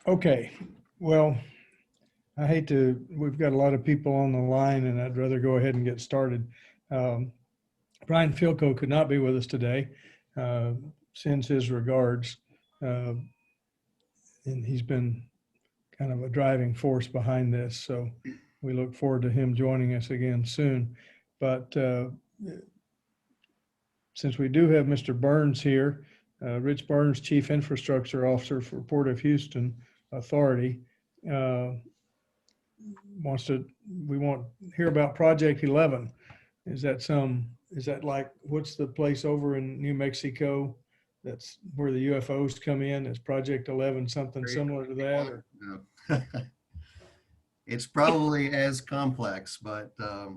Okay, well, we've got a lot of people on the line and I'd rather go ahead and get started. Um, Brian Philco could not be with us today, uh, sends his regards. Uh, and he's been kind of a driving force behind this. So we look forward to him joining us again soon. But since we do have Mr. Burns here, Rich Burns, Chief Infrastructure Officer for Port of Houston Authority, uh, we want to hear about Project 11. Is that like, what's the place over in New Mexico? That's where the UFOs come in. Is Project 11 something similar to that? Or? No. It's probably as complex, but I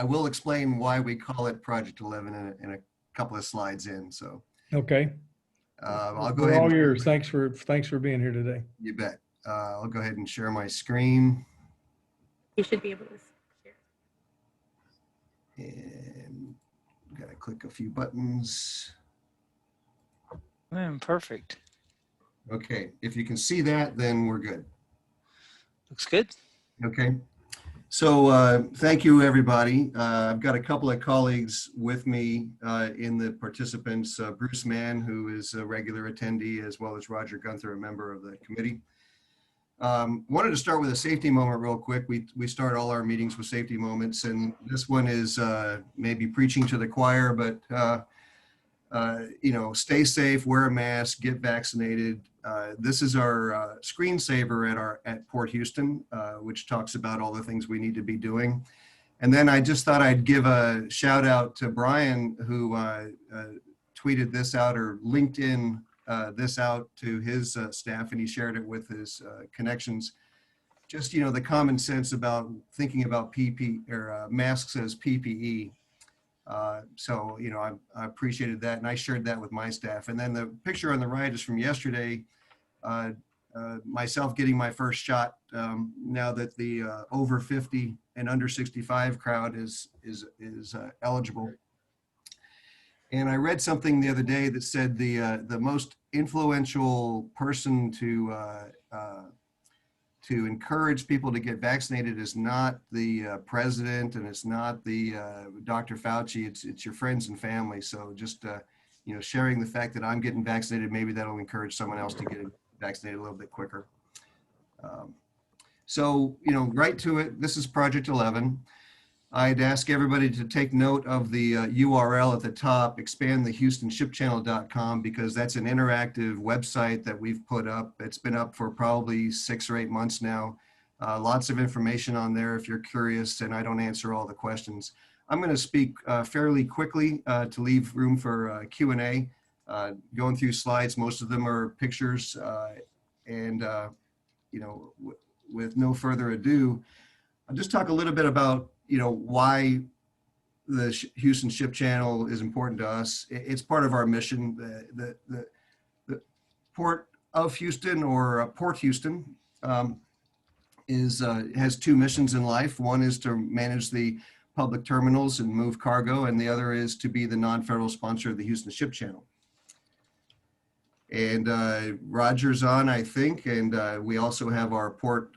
will explain why we call it Project 11 in a couple of slides in. So okay, I'll go we're ahead. All yours. Thanks for being here today. You bet. I'll go ahead and share my screen. You should be able to share. And gotta click a few buttons. Perfect. Okay, if you can see that, then we're good. Looks good. Okay. So thank you, everybody. I've got a couple of colleagues with me in the participants, Bruce Mann, who is a regular attendee, as well as Roger Gunther, a member of the committee. Wanted to start with a safety moment real quick. We start all our meetings with safety moments, and this one is maybe preaching to the choir, but stay safe, wear a mask, get vaccinated. This is our screensaver at Port Houston, which talks about all the things we need to be doing. And then I just thought I'd give a shout out to Brian, who tweeted this out or LinkedIn this out to his staff, and he shared it with his connections. Just, the common sense about thinking about masks as PPE. So, I appreciated that, and I shared that with my staff. And then the picture on the right is from yesterday, myself getting my first shot, now that the over 50 and under 65 crowd is eligible. And I read something the other day that said the most influential person to encourage people to get vaccinated is not the president, and it's not the Dr. Fauci. It's your friends and family. So just sharing the fact that I'm getting vaccinated, maybe that'll encourage someone else to get vaccinated a little bit quicker. So right to it. This is Project 11. I'd ask everybody to take note of the URL at the top, expandthehoustonshipchannel.com, because that's an interactive website that we've put up. It's been up for probably 6 or 8 months now. Lots of information on there if you're curious, and I don't answer all the questions. I'm going to speak fairly quickly to leave room for Q&A. Going through slides, most of them are pictures, and with no further ado, I'll just talk a little bit about why the Houston Ship Channel is important to us. It's part of our mission. The Port of Houston, or Port Houston, has 2 missions in life. One is to manage the public terminals and move cargo, and the other is to be the non-federal sponsor of the Houston Ship Channel. And Roger's on, I think, and we also have our Port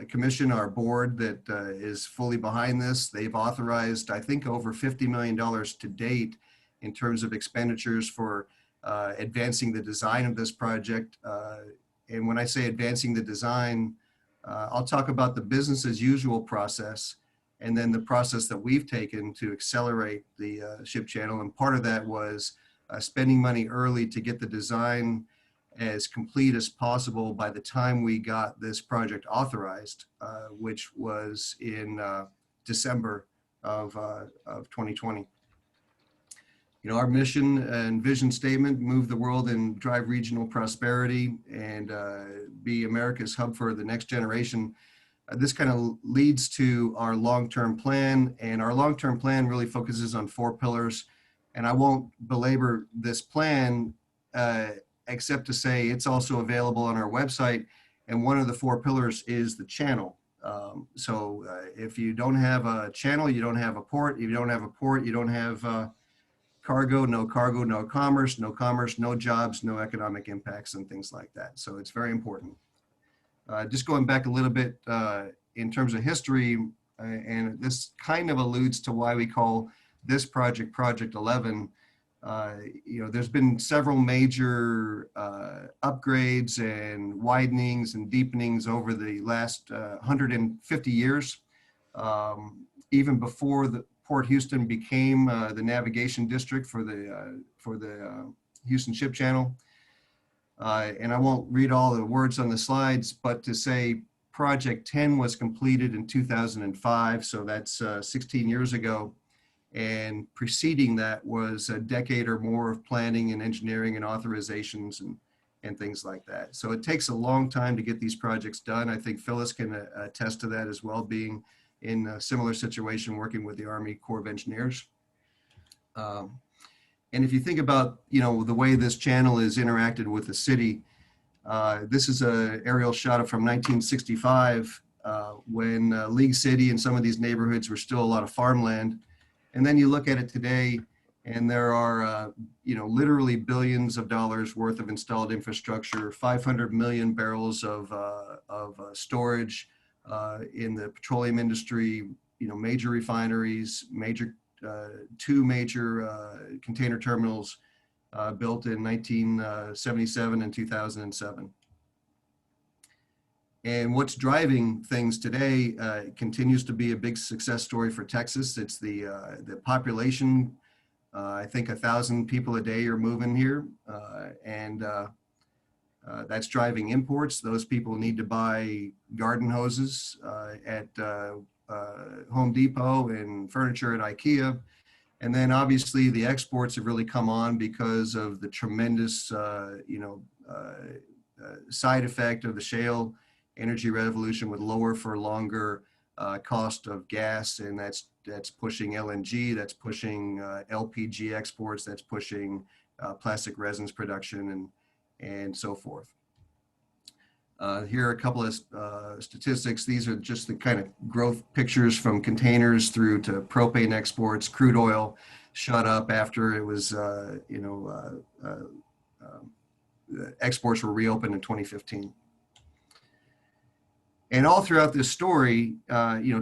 Commission, our board, that is fully behind this. They've authorized, I think, over $50 million to date in terms of expenditures for advancing the design of this project. And when I say advancing the design, I'll talk about the business as usual process, and then the process that we've taken to accelerate the ship channel. And part of that was spending money early to get the design as complete as possible by the time we got this project authorized, which was in December of 2020. Our mission and vision statement: move the world and drive regional prosperity, and be America's hub for the next generation. This kind of leads to our long-term plan, and our long-term plan really focuses on 4 pillars. And I won't belabor this plan, except to say it's also available on our website. And one of the 4 pillars is the channel. If you don't have a channel, you don't have a port. If you don't have a port, you don't have cargo, no commerce, no jobs, no economic impacts and things like that. So it's very important. Just going back a little bit in terms of history, and this kind of alludes to why we call this project Project 11. There's been several major upgrades and widenings and deepenings over the last 150 years. Even before the Port Houston became the navigation district for the Houston Ship Channel. And I won't read all the words on the slides, but to say Project 10 was completed in 2005, so that's 16 years ago. And preceding that was a decade or more of planning and engineering and authorizations and things like that. So it takes a long time to get these projects done. I think Phyllis can attest to that as well, being in a similar situation working with the Army Corps of Engineers. And if you think about, the way this channel is interacted with the city, this is an aerial shot from 1965 when League City and some of these neighborhoods were still a lot of farmland. And then you look at it today, and there are, literally billions of dollars worth of installed infrastructure, 500 million barrels of storage in the petroleum industry, major refineries, two major container terminals built in 1977 and 2007. And what's driving things today continues to be a big success story for Texas. It's the population. I think 1,000 people a day are moving here, and that's driving imports. Those people need to buy garden hoses at Home Depot and furniture at IKEA. And then obviously the exports have really come on because of the tremendous, side effect of the shale energy revolution with lower for longer cost of gas, and that's pushing LNG, that's pushing LPG exports, that's pushing plastic resins production and so forth. Here are a couple of statistics. These are just the kind of growth pictures from containers through to propane exports. Crude oil shot up after it was, exports were reopened in 2015. And all throughout this story,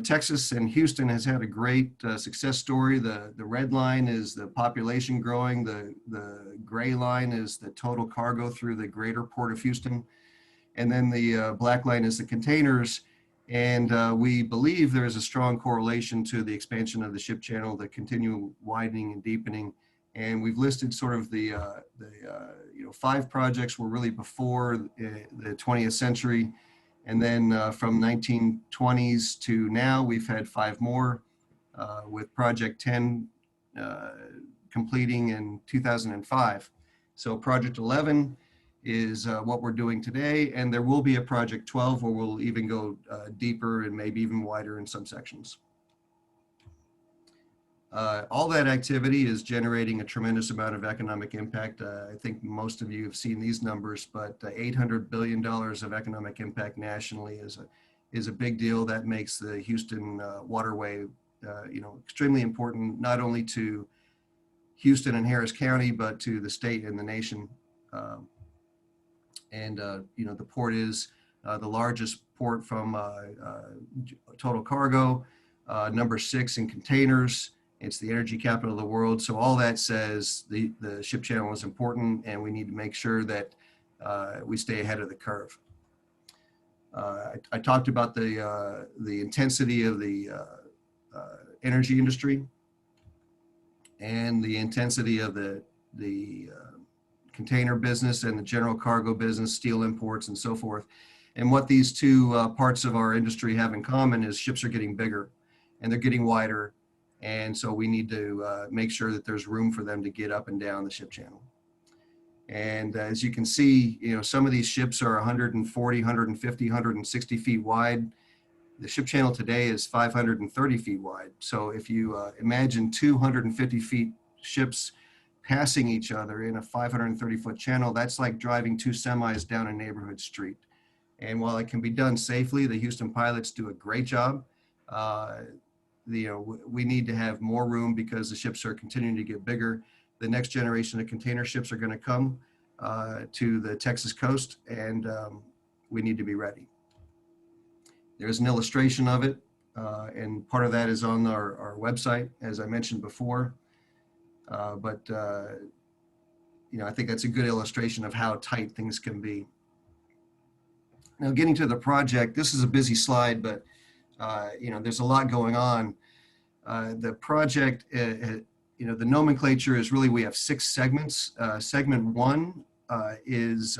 Texas and Houston has had a great success story. The red line is the population growing. The gray line is the total cargo through the greater Port of Houston. And then the black line is the containers. And we believe there is a strong correlation to the expansion of the ship channel, the continual widening and deepening. And we've listed sort of the 5 projects were really before the 20th century. And then from 1920s to now, we've had 5 more with Project 10 completing in 2005. So Project 11 is what we're doing today. And there will be a Project 12 where we'll even go deeper and maybe even wider in some sections. All that activity is generating a tremendous amount of economic impact. I think most of you have seen these numbers, but $800 billion of economic impact nationally is a big deal. That makes the Houston waterway, extremely important, not only to Houston and Harris County, but to the state and the nation. The port is the largest port from total cargo, number 6 in containers. It's the energy capital of the world. So all that says the ship channel is important, and we need to make sure that we stay ahead of the curve. I talked about the intensity of the energy industry and the intensity of the container business and the general cargo business, steel imports and so forth. And what these two parts of our industry have in common is ships are getting bigger and they're getting wider. And so we need to make sure that there's room for them to get up and down the ship channel. And as you can see, some of these ships are 140, 150, 160 feet wide. The ship channel today is 530 feet wide. So if you imagine 250 feet ships passing each other in a 530-foot channel, that's like driving 2 semis down a neighborhood street. And while it can be done safely, the Houston pilots do a great job. We need to have more room because the ships are continuing to get bigger. the next generation of container ships are going to come to the Texas coast, and we need to be ready. There's an illustration of it, and part of that is on our website, as I mentioned before. But I think that's a good illustration of how tight things can be. Now, getting to the project, this is a busy slide, but there's a lot going on. The project, the nomenclature is really, we have 6 segments. Segment 1 is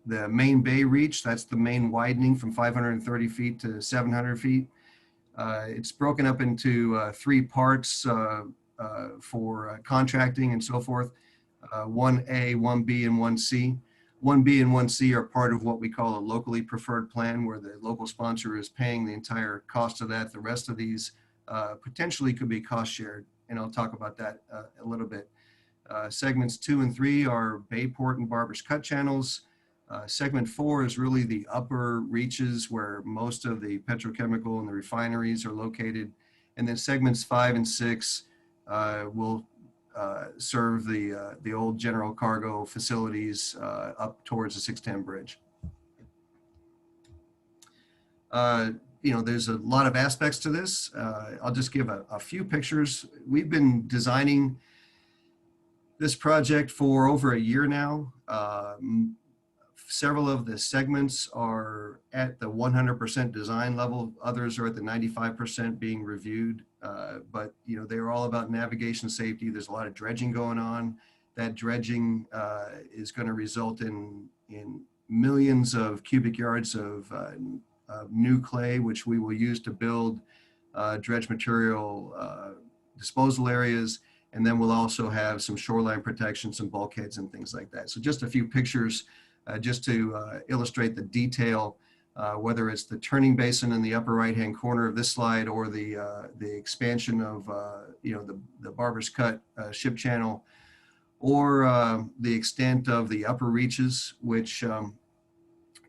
the main bay reach. That's the main widening from 530 feet to 700 feet. It's broken up into 3 parts for contracting and so forth. 1A, 1B, and 1C. 1B and 1C are part of what we call a locally preferred plan, where the local sponsor is paying the entire cost of that. The rest of these potentially could be cost shared, and I'll talk about that a little bit. Segments 2 and 3 are Bayport and Barber's Cut channels. Segment 4 is really the upper reaches where most of the petrochemical and the refineries are located. And then segments 5 and 6 will serve the old general cargo facilities up towards the 610 bridge. There's a lot of aspects to this. I'll just give a few pictures. We've been designing this project for over a year now. Several of the segments are at the 100% design level. Others are at the 95% being reviewed. But they're all about navigation safety. There's a lot of dredging going on. That dredging is going to result in millions of cubic yards of new clay, which we will use to build dredge material disposal areas. And then we'll also have some shoreline protection, some bulkheads and things like that. So just a few pictures just to illustrate the detail, whether it's the turning basin in the upper right-hand corner of this slide, or the expansion of the Barber's Cut ship channel, or the extent of the upper reaches, which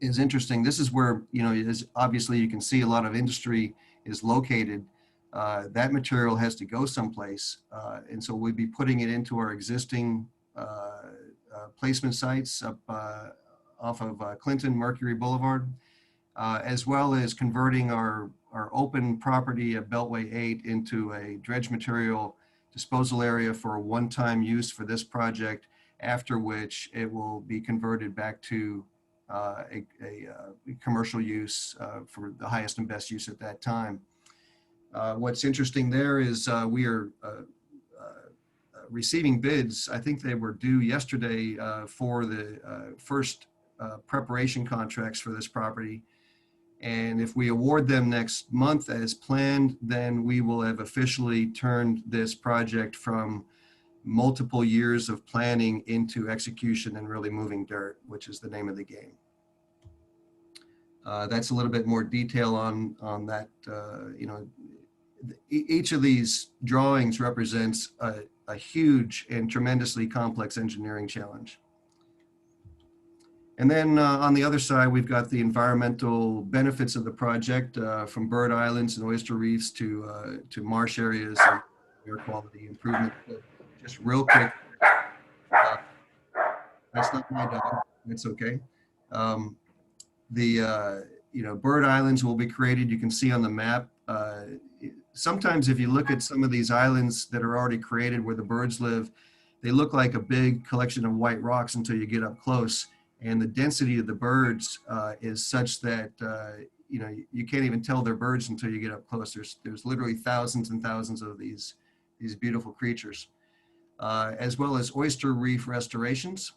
is interesting. This is where obviously you can see a lot of industry is located. That material has to go someplace, and so we'd be putting it into our existing placement sites up off of Clinton Mercury Boulevard, as well as converting our open property at Beltway 8 into a dredge material disposal area for a one-time use for this project, after which it will be converted back to a commercial use for the highest and best use at that time. What's interesting there is we are receiving bids. I think they were due yesterday for the first preparation contracts for this property. And if we award them next month as planned, then we will have officially turned this project from multiple years of planning into execution and really moving dirt, which is the name of the game. That's a little bit more detail on that. Each of these drawings represents a huge and tremendously complex engineering challenge. And then on the other side, we've got the environmental benefits of the project, from bird islands and oyster reefs to marsh areas and air quality improvement. Just real quick, that's not my dog, it's okay. Bird islands will be created. You can see on the map. Sometimes if you look at some of these islands that are already created where the birds live, they look like a big collection of white rocks until you get up close. And the density of the birds is such that you can't even tell they're birds until you get up close. There's literally thousands and thousands of these beautiful creatures, as well as oyster reef restorations.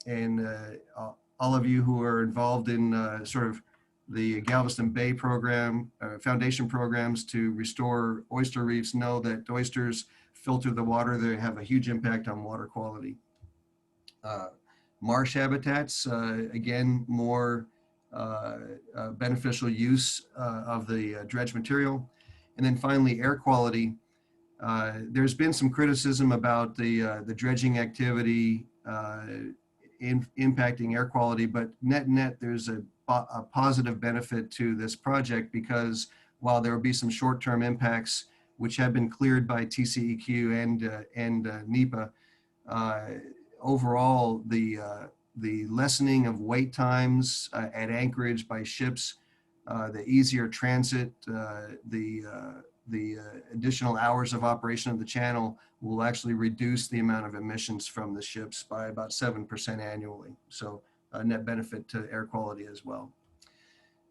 And all of you who are involved in sort of the Galveston Bay program, foundation programs to restore oyster reefs, know that oysters filter the water. They have a huge impact on water quality. Marsh habitats, again, more beneficial use of the dredge material. And then finally, air quality. There's been some criticism about the dredging activity impacting air quality, but net, there's a positive benefit to this project, because while there will be some short-term impacts, which have been cleared by TCEQ and NEPA. Overall, the lessening of wait times at anchorage by ships, the easier transit, the additional hours of operation of the channel will actually reduce the amount of emissions from the ships by about 7% annually. So a net benefit to air quality as well.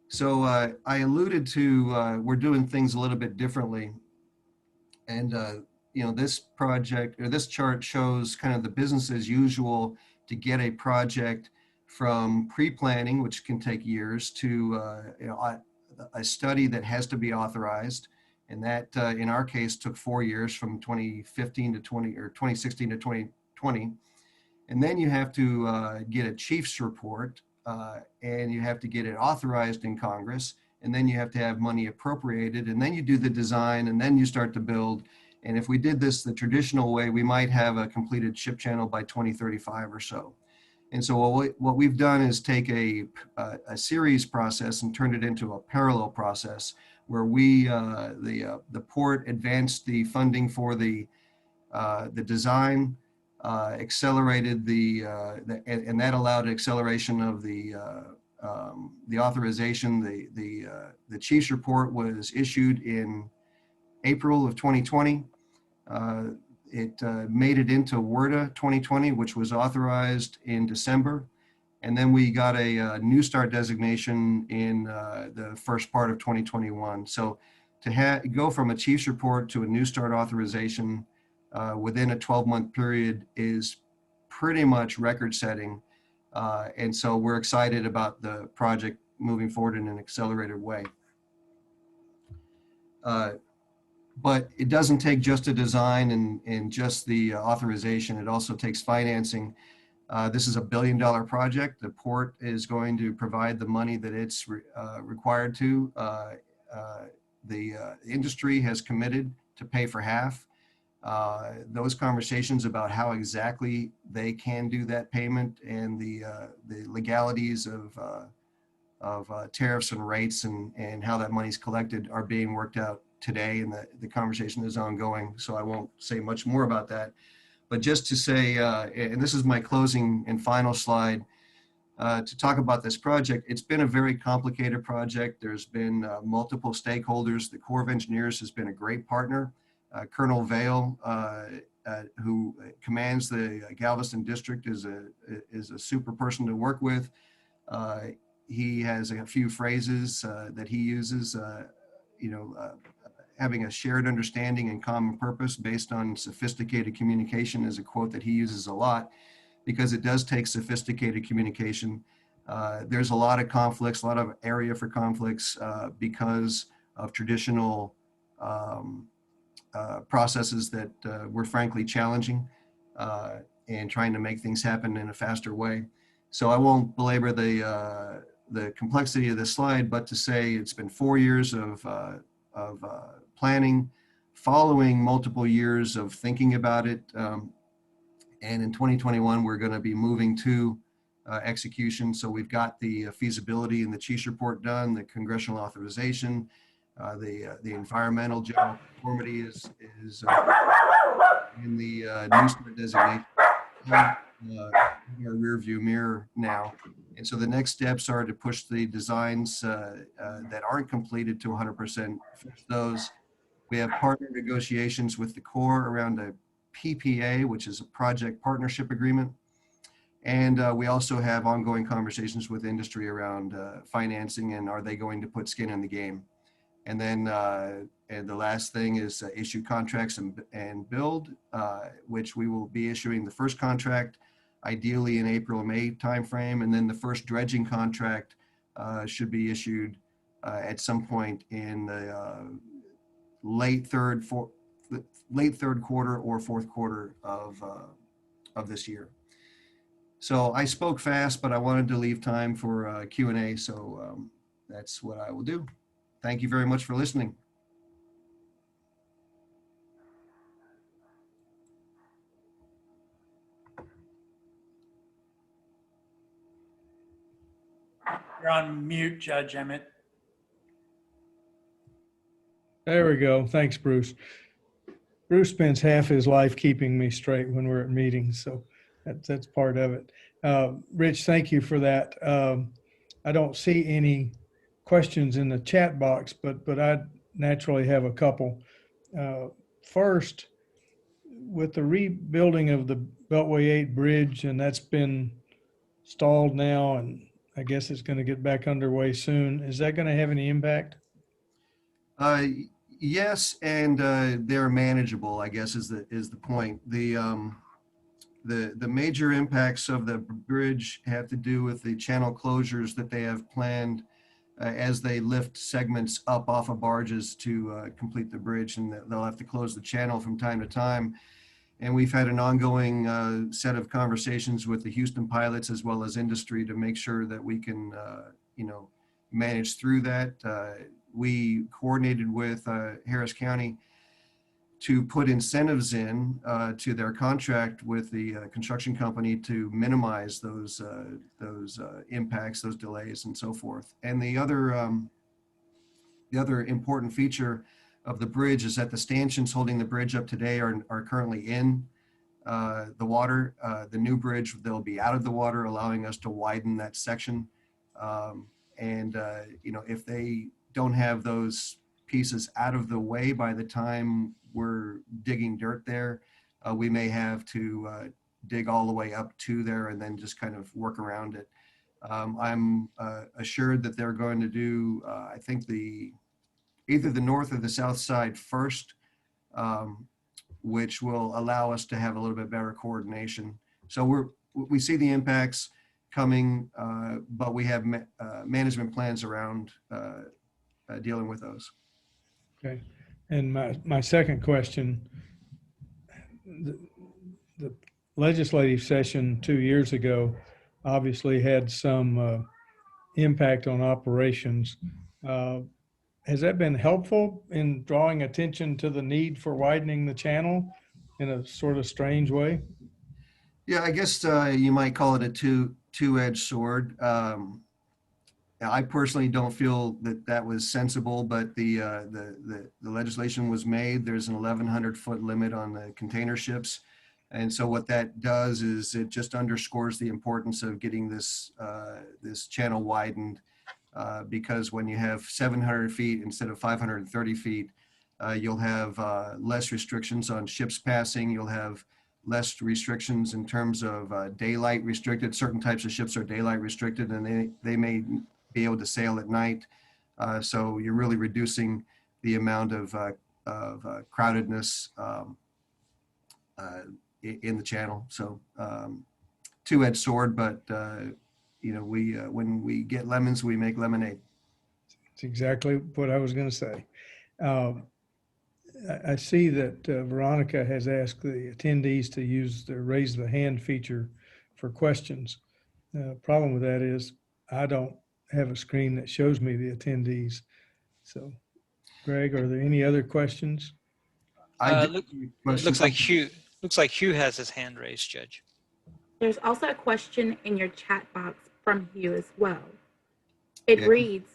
So I alluded to we're doing things a little bit differently. And you know, this project or this chart shows kind of the business as usual to get a project from pre-planning, which can take years, to you know, a study that has to be authorized. And that, in our case, took 4 years, from 2015 to 2016 to 2020. And then you have to get a chief's report, and you have to get it authorized in Congress. And then you have to have money appropriated. And then you do the design, and then you start to build. And if we did this the traditional way, we might have a completed ship channel by 2035 or so. And so what we've done is take a series process and turned it into a parallel process, where we, the port, advanced the funding for the design, accelerated and that allowed acceleration of the authorization. The chief's report was issued in April of 2020. It made it into WERDA 2020, which was authorized in December. And then we got a New Start designation in the first part of 2021. So to go from a chief's report to a New Start authorization within a 12-month period is pretty much record-setting. And so we're excited about the project moving forward in an accelerated way. But it doesn't take just a design and just the authorization. It also takes financing. This is a $1 billion project. The port is going to provide the money that it's required to. The industry has committed to pay for half. Those conversations about how exactly they can do that payment and the legalities of tariffs and rates and how that money is collected are being worked out today, and the conversation is ongoing. So I won't say much more about that. But just to say, and this is my closing and final slide, to talk about this project. It's been a very complicated project. There's been multiple stakeholders. The Corps of Engineers has been a great partner. Colonel Vail, who commands the Galveston district, is a super person to work with. He has a few phrases that he uses, having a shared understanding and common purpose based on sophisticated communication is a quote that he uses a lot, because it does take sophisticated communication. There's a lot of conflicts, a lot of area for conflicts because of traditional processes that were frankly challenging and trying to make things happen in a faster way. So I won't belabor the complexity of this slide, but to say it's been 4 years of planning, following multiple years of thinking about it. And in 2021, we're going to be moving to execution. So we've got the feasibility and the chief's report done, the congressional authorization, the environmental general conformity is in the New Start designation, our rear view mirror now. And so the next steps are to push the designs that aren't completed to 100%, finish those. We have partner negotiations with the Corps around a PPA, which is a project partnership agreement. And we also have ongoing conversations with industry around financing and are they going to put skin in the game. And then and the last thing is issue contracts and build, which we will be issuing the first contract ideally in April or May timeframe. And then the first dredging contract should be issued at some point in the late third quarter or fourth quarter of this year. So I spoke fast, but I wanted to leave time for Q&A. So that's what I will do. Thank you very much for listening. You're on mute, Judge Emmett. There we go. Thanks, Bruce. Bruce spends half his life keeping me straight when we're at meetings, so that's part of it. Rich, thank you for that. I don't see any questions in the chat box, but I naturally have a couple. Uh, First, with the rebuilding of the Beltway 8 bridge, and that's been stalled now, and I guess it's going to get back underway soon. Is that going to have any impact? Uh, yes, and they're manageable, I guess is the point. The major impacts of the bridge have to do with the channel closures that they have planned as they lift segments up off of barges to complete the bridge, and they'll have to close the channel from time to time. And we've had an ongoing set of conversations with the Houston pilots as well as industry to make sure that we can, manage through that. We coordinated with Harris County to put incentives in to their contract with the construction company to minimize those impacts, those delays, and so forth. And the other important feature of the bridge is that the stanchions holding the bridge up today are currently in the water. The new bridge, they'll be out of the water, allowing us to widen that section. If they don't have those pieces out of the way by the time we're digging dirt there, we may have to dig all the way up to there and then just kind of work around it. I'm assured that they're going to do, I think either the north or the south side first, which will allow us to have a little bit better coordination. So we see the impacts coming, but we have management plans around dealing with those. Okay. And my second question, the legislative session 2 years ago obviously had some impact on operations. Has that been helpful in drawing attention to the need for widening the channel in a sort of strange way? Yeah, I guess you might call it a two-edged sword. I personally don't feel that was sensible, but the legislation was made. There's an 1,100-foot limit on the container ships. And so what that does is it just underscores the importance of getting this channel widened, because when you have 700 feet instead of 530 feet, you'll have less restrictions on ships passing. You'll have less restrictions in terms of daylight restricted. Certain types of ships are daylight restricted, and they may be able to sail at night. So you're really reducing the amount of crowdedness in the channel. So two-edged sword, but when we get lemons, we make lemonade. It's exactly what I was going to say. I see that Veronica has asked the attendees to use the raise the hand feature for questions. The problem with that is I don't have a screen that shows me the attendees. So, Greg, are there any other questions? Looks like Hugh has his hand raised, Judge. There's also a question in your chat box from Hugh as well. It reads,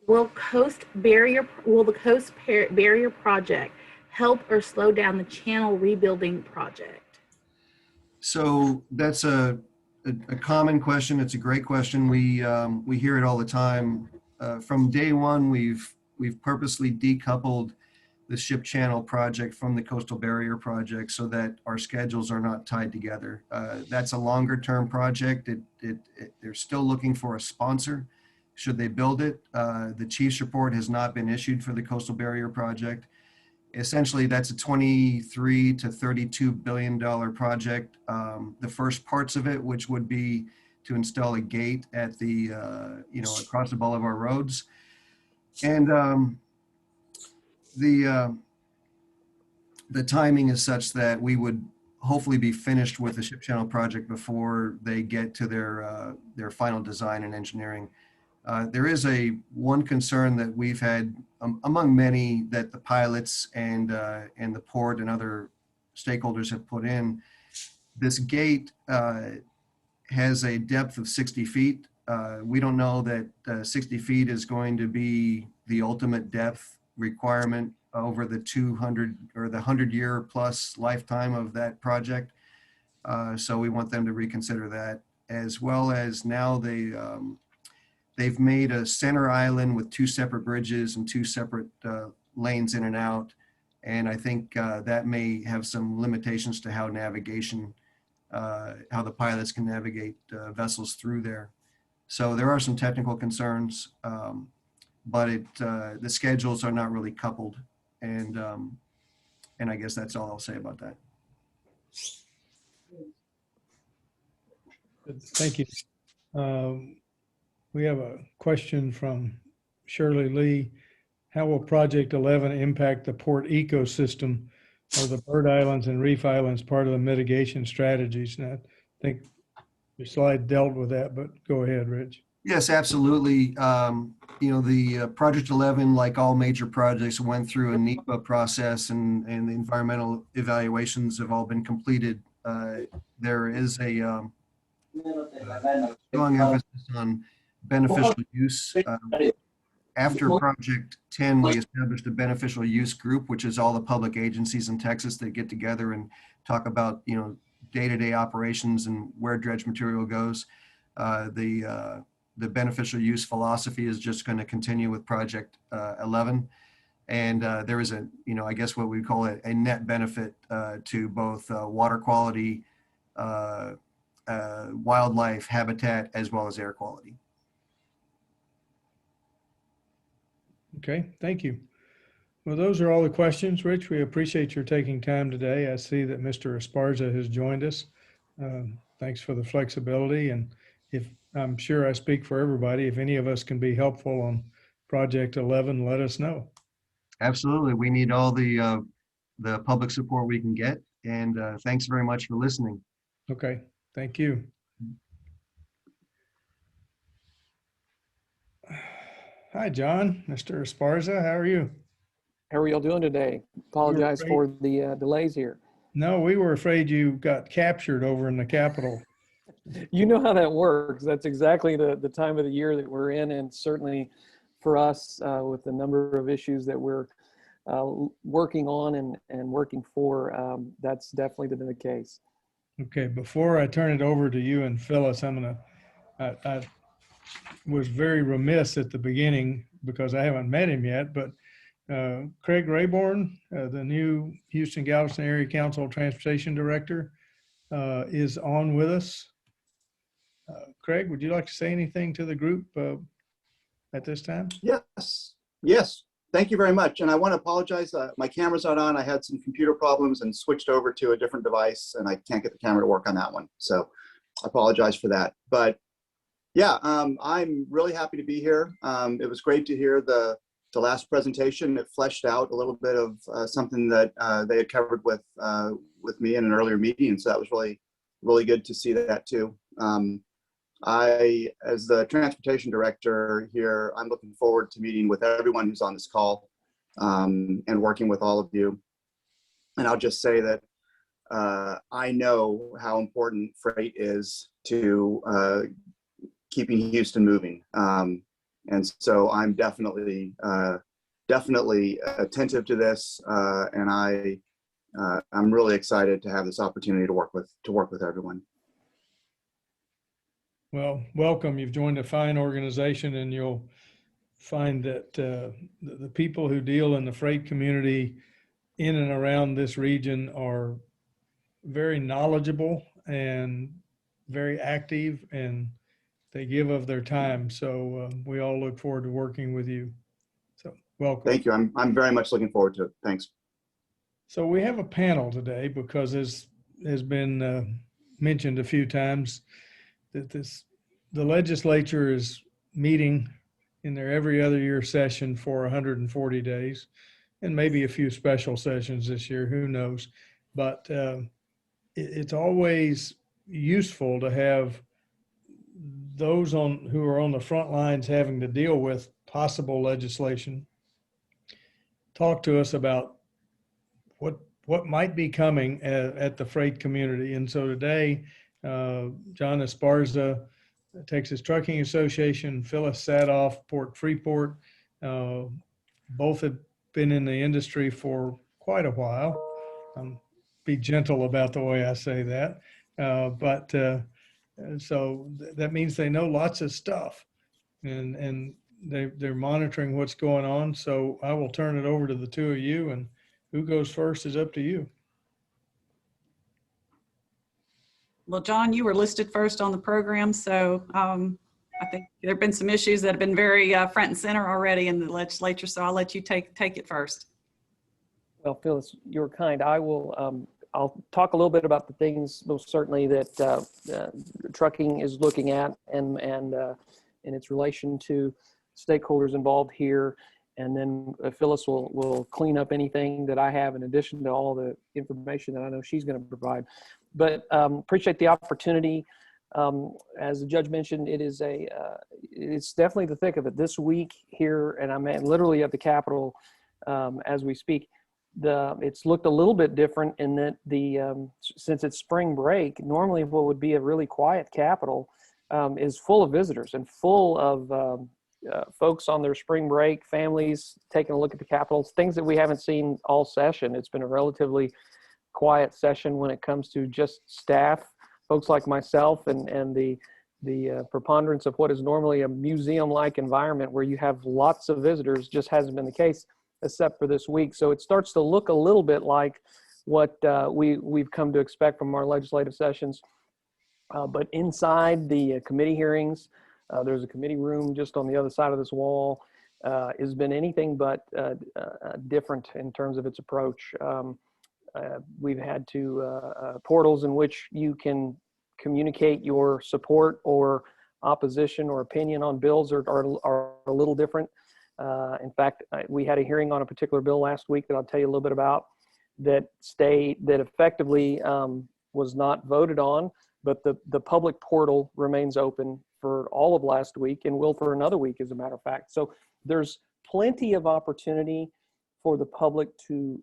will the coast barrier project help or slow down the channel rebuilding project? So that's a common question. It's a great question. We hear it all the time. From day one, we've purposely decoupled the ship channel project from the coastal barrier project so that our schedules are not tied together. That's a longer term project. They're still looking for a sponsor should they build it. The chief's report has not been issued for the coastal barrier project. Essentially, that's a $23 to $32 billion project. The first parts of it, which would be to install a gate at the, across the Boulevard roads. And the timing is such that we would hopefully be finished with the ship channel project before they get to their final design and engineering. There is one concern that we've had among many that the pilots and the port and other stakeholders have put in. This gate has a depth of 60 feet. We don't know that 60 feet is going to be the ultimate depth requirement over the 200 or the 100-year plus lifetime of that project. So we want them to reconsider that, as well as now they've made a center island with 2 separate bridges and 2 separate lanes in and out. And I think that may have some limitations to how navigation, how the pilots can navigate vessels through there. So there are some technical concerns, but the schedules are not really coupled. And I guess that's all I'll say about that. Thank you. We have a question from Shirley Lee. How will Project 11 impact the port ecosystem? Are the bird islands and reef islands part of the mitigation strategies? And I think your slide dealt with that, but go ahead, Rich. Yes, absolutely. You know, the Project 11, like all major projects, went through a NEPA process, and the environmental evaluations have all been completed. There is a strong emphasis on beneficial use. After Project 10, we established a beneficial use group, which is all the public agencies in Texas that get together and talk about, you know, day-to-day operations and where dredge material goes. The beneficial use philosophy is just going to continue with Project 11. And there is a, you know, I guess what we call a net benefit to both water quality, wildlife habitat, as well as air quality. Okay, thank you. Well, those are all the questions. Rich, we appreciate your taking time today. I see that Mr. Esparza has joined us. Thanks for the flexibility. And if I'm sure I speak for everybody, if any of us can be helpful on Project 11, let us know. Absolutely. We need all the public support we can get. And thanks very much for listening. Okay, thank you. Hi, John, Mr. Esparza, how are you? How are y'all doing today? Apologize for the delays here. No, we were afraid you got captured over in the Capitol. You know how that works. That's exactly the time of the year that we're in, and certainly for us with the number of issues that we're working on and working for, that's definitely been the case. Okay, before I turn it over to you and Phyllis, I was very remiss at the beginning because I haven't met him yet, but Craig Rayborn, the new Houston-Galveston Area Council Transportation Director, is on with us. Craig, would you like to say anything to the group at this time? Yes. Thank you very much. And I want to apologize. My camera's not on. I had some computer problems and switched over to a different device, and I can't get the camera to work on that one. So I apologize for that. But yeah, I'm really happy to be here. It was great to hear the last presentation. It fleshed out a little bit of something that they had covered with me in an earlier meeting. So that was really, really good to see that too. As the transportation director here, I'm looking forward to meeting with everyone who's on this call and working with all of you. And I'll just say that I know how important freight is to keeping Houston moving. And so I'm definitely attentive to this, and I'm really excited to have this opportunity to work with everyone. Well, welcome. You've joined a fine organization, and you'll find that the people who deal in the freight community in and around this region are very knowledgeable and very active, and they give of their time. So we all look forward to working with you. So welcome. Thank you. I'm very much looking forward to it. Thanks. So we have a panel today because, as has been mentioned a few times, that the legislature is meeting in their every other year session for 140 days, and maybe a few special sessions this year, who knows. But it's always useful to have those who are on the front lines having to deal with possible legislation talk to us about what might be coming at the freight community. And so today, John Esparza, Texas Trucking Association, Phyllis Sadoff, Port Freeport, both have been in the industry for quite a while. Be gentle about the way I say that. So that means they know lots of stuff, and they're monitoring what's going on. So I will turn it over to the two of you, and who goes first is up to you. Well, John, you were listed first on the program, so I think there have been some issues that have been very front and center already in the legislature, so I'll let you take it first. Well, Phyllis, you're kind. I'll talk a little bit about the things most certainly that trucking is looking at and in its relation to stakeholders involved here. And then Phyllis will clean up anything that I have in addition to all the information that I know she's going to provide. But appreciate the opportunity. As the judge mentioned, it's definitely the thick of it this week here, and I'm literally at the Capitol as we speak. It's looked a little bit different in that since it's spring break, normally what would be a really quiet Capitol is full of visitors and full of folks on their spring break, families taking a look at the Capitol, things that we haven't seen all session. It's been a relatively quiet session when it comes to just staff, folks like myself, and the preponderance of what is normally a museum-like environment where you have lots of visitors just hasn't been the case, except for this week. So it starts to look a little bit like what we've come to expect from our legislative sessions. But inside the committee hearings, there's a committee room just on the other side of this wall. Has been anything but different in terms of its approach. We've had portals in which you can communicate your support or opposition or opinion on bills are a little different. In fact, we had a hearing on a particular bill last week that I'll tell you a little bit about that effectively was not voted on, but the public portal remains open for all of last week and will for another week, as a matter of fact. So there's plenty of opportunity for the public to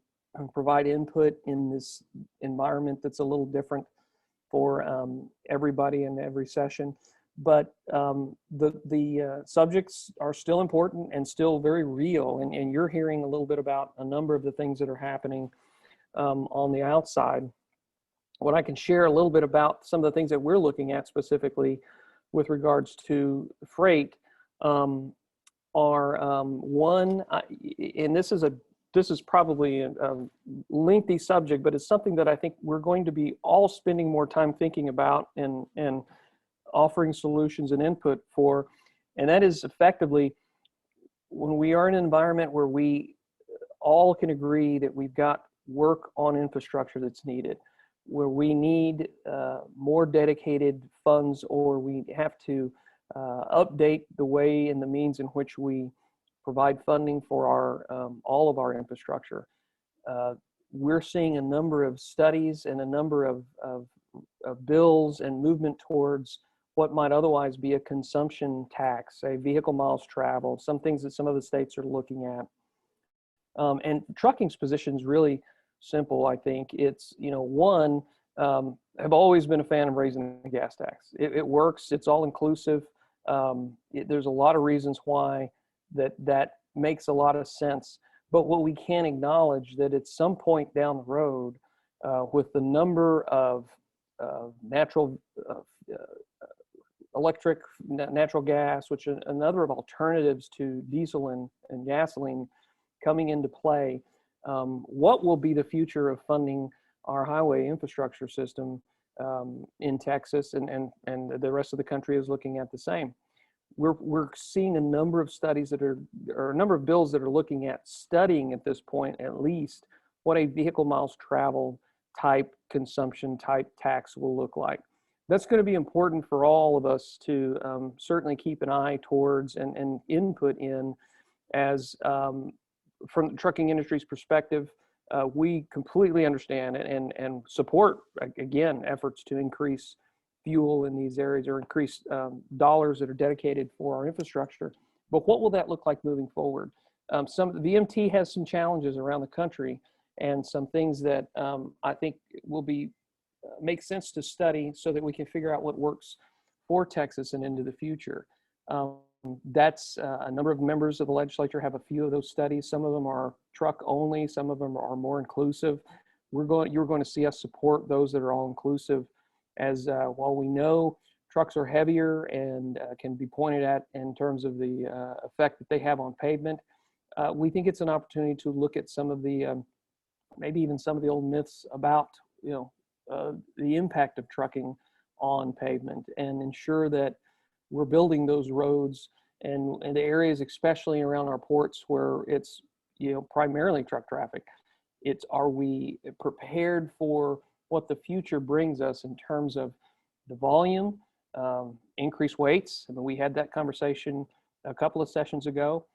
provide input in this environment that's a little different for everybody in every session. But the subjects are still important and still very real. And you're hearing a little bit about a number of the things that are happening on the outside. What I can share a little bit about some of the things that we're looking at specifically with regards to freight are one, and this is probably a lengthy subject, but it's something that I think we're going to be all spending more time thinking about and offering solutions and input for. And that is effectively when we are in an environment where we all can agree that we've got work on infrastructure that's needed, where we need more dedicated funds, or we have to update the way and the means in which we provide funding for our all of our infrastructure. We're seeing a number of studies and a number of bills and movement towards what might otherwise be a consumption tax, a vehicle miles traveled, some things that some of the states are looking at. And trucking's position is really simple, I think. It's, one, I've always been a fan of raising the gas tax. It works, it's all inclusive. There's a lot of reasons why that makes a lot of sense. But what we can acknowledge that at some point down the road, with the number of electric, natural gas, which are a number of alternatives to diesel and gasoline coming into play, what will be the future of funding our highway infrastructure system in Texas, and the rest of the country is looking at the same. We're seeing a number of studies or a number of bills that are looking at studying at this point, at least, what a vehicle miles traveled type consumption type tax will look like. That's going to be important for all of us to certainly keep an eye towards and input in, as from the trucking industry's perspective, we completely understand and support, again, efforts to increase fuel in these areas or increase dollars that are dedicated for our infrastructure. But what will that look like moving forward? The VMT has some challenges around the country and some things that I think will make sense to study so that we can figure out what works for Texas and into the future. That's a number of members of the legislature have a few of those studies. Some of them are truck only, some of them are more inclusive. You're going to see us support those that are all inclusive, as while we know trucks are heavier and can be pointed at in terms of the effect that they have on pavement. We think it's an opportunity to look at some of the maybe even some of the old myths about the impact of trucking on pavement, and ensure that we're building those roads and the areas, especially around our ports where it's primarily truck traffic. Are we prepared for what the future brings us in terms of the volume, increased weights? I mean, we had that conversation a couple of sessions ago.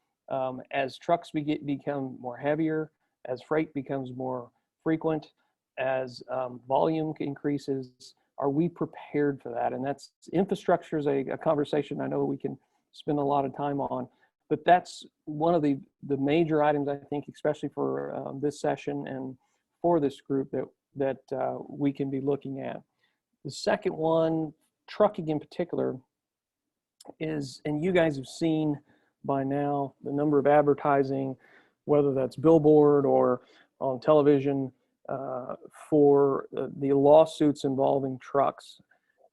As trucks become more heavier, as freight becomes more frequent, as volume increases, are we prepared for that? And that's infrastructure is a conversation I know we can spend a lot of time on, but that's one of the major items, I think, especially for this session and for this group that we can be looking at. The second one, trucking in particular, is, and you guys have seen by now the number of advertising, whether that's billboard or on television, for the lawsuits involving trucks.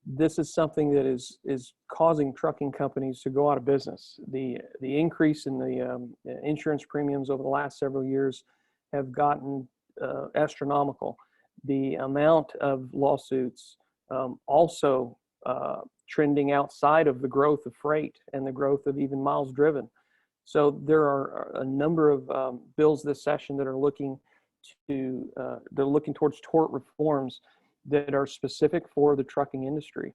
This is something that is causing trucking companies to go out of business. The increase in the insurance premiums over the last several years have gotten astronomical. The amount of lawsuits also trending outside of the growth of freight and the growth of even miles driven. So there are a number of bills this session that are looking towards tort reforms that are specific for the trucking industry.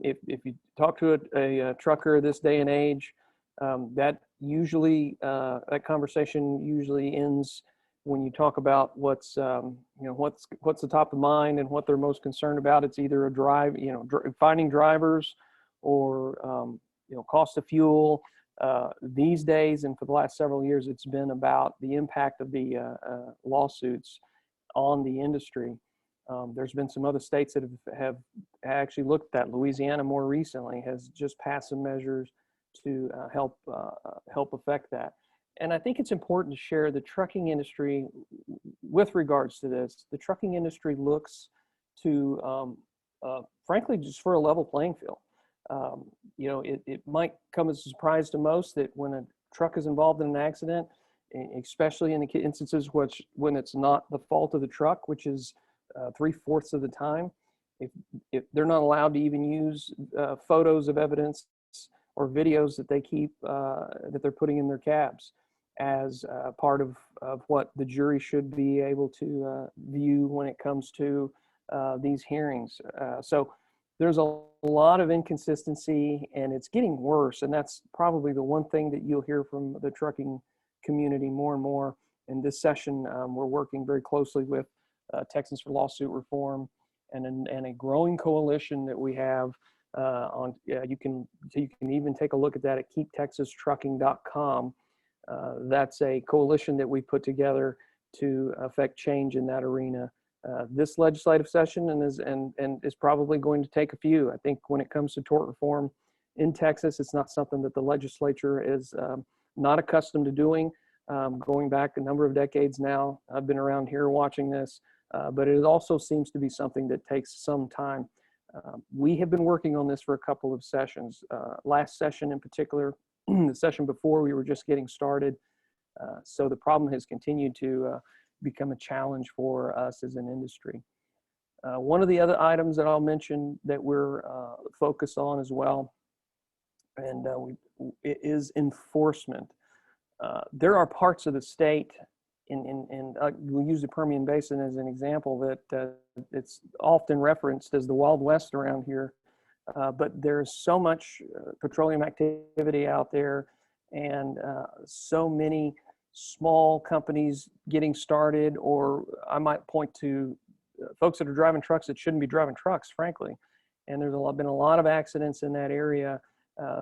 If you talk to a trucker this day and age, that conversation usually ends when you talk about what's the top of mind and what they're most concerned about. It's either finding drivers or cost of fuel. These days, and for the last several years, it's been about the impact of the lawsuits on the industry. There's been some other states that have actually looked at that. Louisiana more recently has just passed some measures to help affect that. And I think it's important to share the trucking industry with regards to this. The trucking industry looks to, frankly, just for a level playing field. It might come as a surprise to most that when a truck is involved in an accident, especially in the instances when it's not the fault of the truck, which is 3/4 of the time, if they're not allowed to even use photos of evidence or videos that they keep that they're putting in their cabs as part of what the jury should be able to view when it comes to these hearings. So there's a lot of inconsistency, and it's getting worse. And that's probably the one thing that you'll hear from the trucking community more and more. In this session, we're working very closely with Texans for Lawsuit Reform and a growing coalition that we have you can even take a look at that at keeptexastrucking.com. That's a coalition that we put together to affect change in that arena. This legislative session and is probably going to take a few. I think when it comes to tort reform in Texas, it's not something that the legislature is not accustomed to doing. Going back a number of decades now, I've been around here watching this, but it also seems to be something that takes some time. We have been working on this for a couple of sessions. Last session in particular, the session before, we were just getting started. So the problem has continued to become a challenge for us as an industry. One of the other items that I'll mention that we're focused on as well, and it is enforcement. There are parts of the state, and we'll use the Permian Basin as an example, that it's often referenced as the Wild West around here, but there's so much petroleum activity out there, and so many small companies getting started, or I might point to folks that are driving trucks that shouldn't be driving trucks, frankly. And there's been a lot of accidents in that area,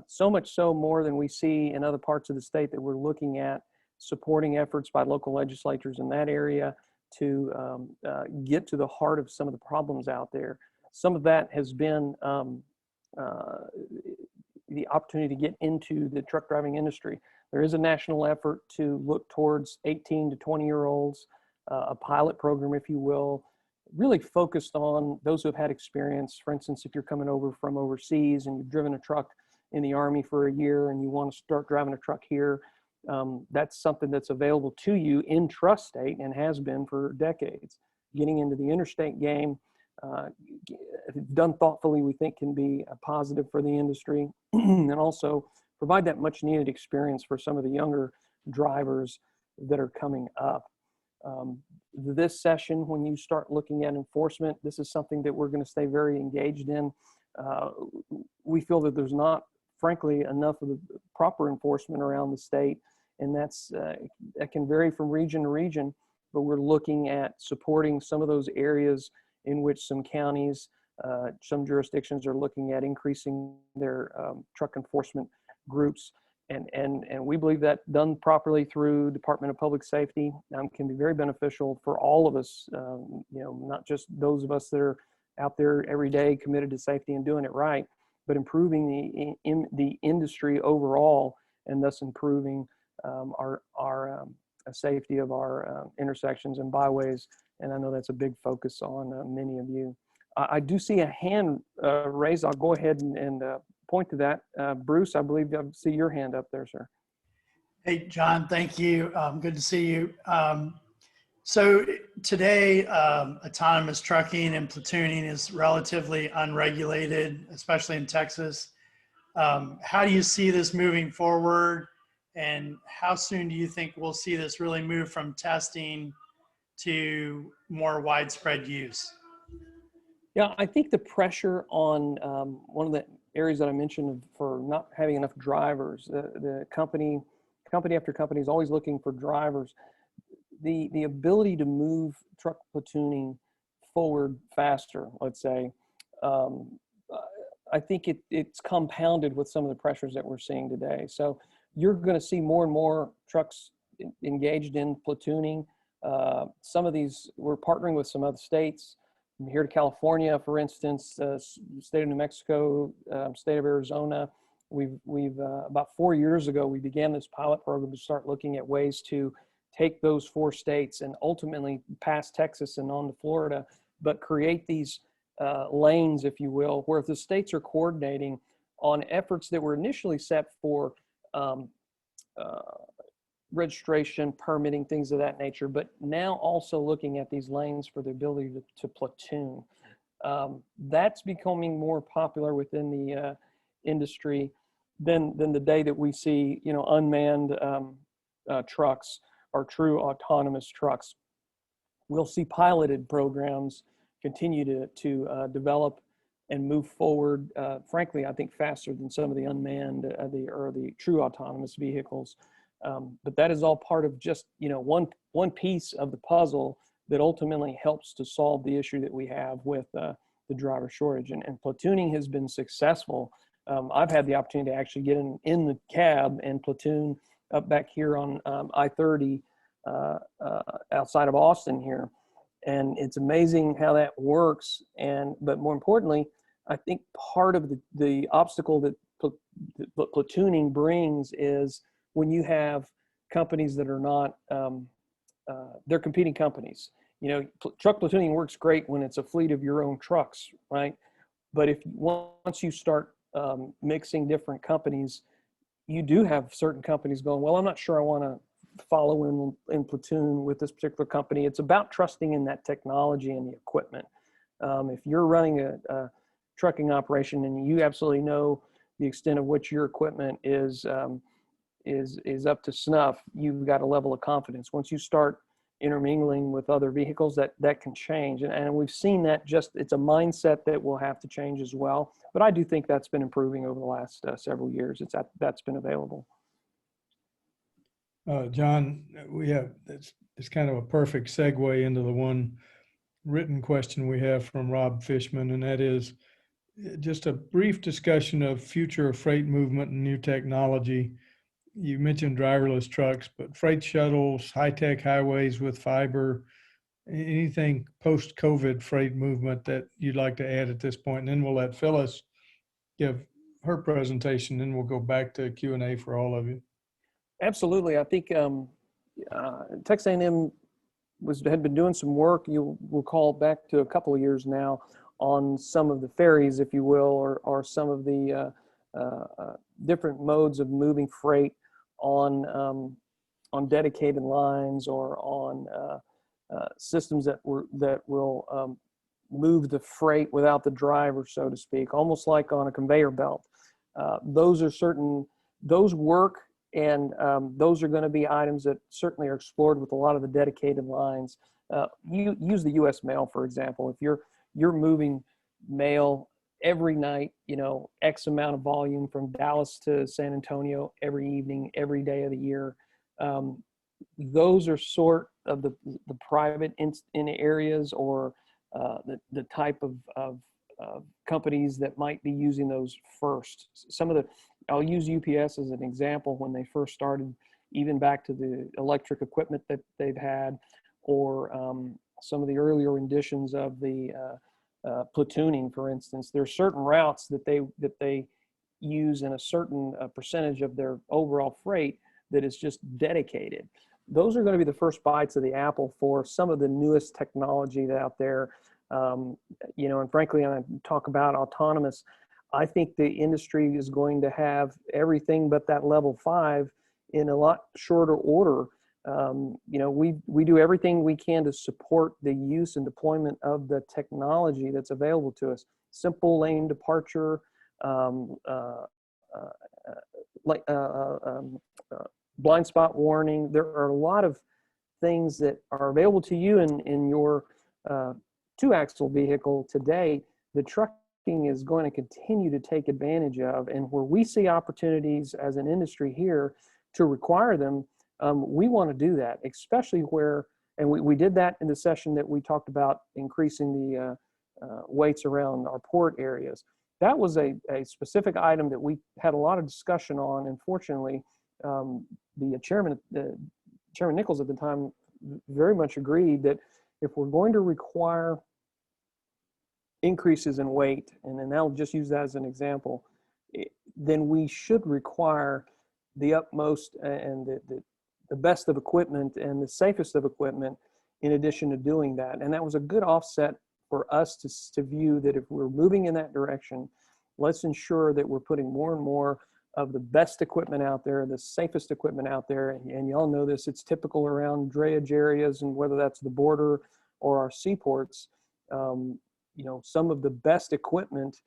so much so more than we see in other parts of the state, that we're looking at supporting efforts by local legislatures in that area to get to the heart of some of the problems out there. Some of that has been the opportunity to get into the truck driving industry. There is a national effort to look towards 18 to 20-year-olds, a pilot program, if you will, really focused on those who have had experience. For instance, if you're coming over from overseas and you've driven a truck in the Army for a year and you want to start driving a truck here, that's something that's available to you in trust state and has been for decades. Getting into the interstate game, if done thoughtfully, we think can be a positive for the industry and also provide that much needed experience for some of the younger drivers that are coming up. This session, when you start looking at enforcement, this is something that we're going to stay very engaged in. We feel that there's not, frankly, enough of the proper enforcement around the state, and that can vary from region to region, but we're looking at supporting some of those areas in which some counties, some jurisdictions are looking at increasing their truck enforcement groups. And we believe that done properly through Department of Public Safety can be very beneficial for all of us, not just those of us that are out there every day committed to safety and doing it right, but improving the industry overall, and thus improving our safety of our intersections and byways. And I know that's a big focus on many of you. I do see a hand raised. I'll go ahead and point to that. Bruce, I believe I see your hand up there, sir. Hey, John, thank you. Good to see you. So today, autonomous trucking and platooning is relatively unregulated, especially in Texas. How do you see this moving forward? And how soon do you think we'll see this really move from testing to more widespread use? Yeah, I think the pressure on one of the areas that I mentioned for not having enough drivers, the company after company is always looking for drivers. The ability to move truck platooning forward faster, let's say, I think it's compounded with some of the pressures that we're seeing today. So you're going to see more and more trucks engaged in platooning. Some of these, we're partnering with some other states. From here to California, for instance, state of New Mexico, state of Arizona. We've about 4 years ago, we began this pilot program to start looking at ways to take those 4 states and ultimately past Texas and on to Florida, but create these lanes, if you will, where the states are coordinating on efforts that were initially set for registration, permitting, things of that nature, but now also looking at these lanes for the ability to platoon. That's becoming more popular within the industry than the day that we see, unmanned trucks or true autonomous trucks. We'll see piloted programs continue to develop and move forward, frankly, I think faster than some of the unmanned or the true autonomous vehicles. But that is all part of just, one piece of the puzzle that ultimately helps to solve the issue that we have with the driver shortage. And platooning has been successful. I've had the opportunity to actually get in the cab and platoon up back here on I-30 outside of Austin here. And it's amazing how that works. But more importantly, I think part of the obstacle that platooning brings is when you have companies that are not, they're competing companies. Truck platooning works great when it's a fleet of your own trucks, right? But once you start mixing different companies, you do have certain companies going, well, I'm not sure I want to follow in platoon with this particular company. It's about trusting in that technology and the equipment. If you're running a trucking operation and you absolutely know the extent of which your equipment is up to snuff, you've got a level of confidence. Once you start intermingling with other vehicles, that can change. And we've seen that it's a mindset that will have to change as well. But I do think that's been improving over the last several years. That's been available. John, it's kind of a perfect segue into the one written question we have from Rob Fishman, and that is just a brief discussion of future freight movement and new technology. You mentioned driverless trucks, but freight shuttles, high-tech highways with fiber, anything post-COVID freight movement that you'd like to add at this point? And then we'll let Phyllis give her presentation, then we'll go back to Q&A for all of you. Absolutely. I think Texas A&M had been doing some work, you'll recall, back to a couple of years now, on some of the ferries, if you will, or some of the different modes of moving freight on dedicated lines, or on systems that will move the freight without the driver, so to speak, almost like on a conveyor belt. Those work, and those are going to be items that certainly are explored with a lot of the dedicated lines. You use the U.S. mail, for example. If you're moving mail every night, X amount of volume from Dallas to San Antonio every evening, every day of the year, those are sort of the private in areas, or the type of companies that might be using those first. I'll use UPS as an example. When they first started, even back to the electric equipment that they've had, or some of the earlier renditions of the platooning, for instance. There are certain routes that they use in a certain percentage of their overall freight that is just dedicated. Those are going to be the first bites of the apple for some of the newest technology out there. And frankly, when I talk about autonomous, I think the industry is going to have everything but that level 5 in a lot shorter order. We do everything we can to support the use and deployment of the technology that's available to us. Simple lane departure, blind spot warning. There are a lot of things that are available to you in your 2-axle vehicle today. The trucking is going to continue to take advantage of, and where we see opportunities as an industry here to require them, we want to do that, especially where, and we did that in the session that we talked about increasing the weights around our port areas. That was a specific item that we had a lot of discussion on, and fortunately, the Chairman Nichols at the time very much agreed that if we're going to require increases in weight, and then I'll just use that as an example, then we should require the utmost and the best of equipment and the safest of equipment in addition to doing that. And that was a good offset for us to view that if we're moving in that direction, let's ensure that we're putting more and more of the best equipment out there, the safest equipment out there. And y'all know this, it's typical around drayage areas, and whether that's the border or our seaports, some of the best equipment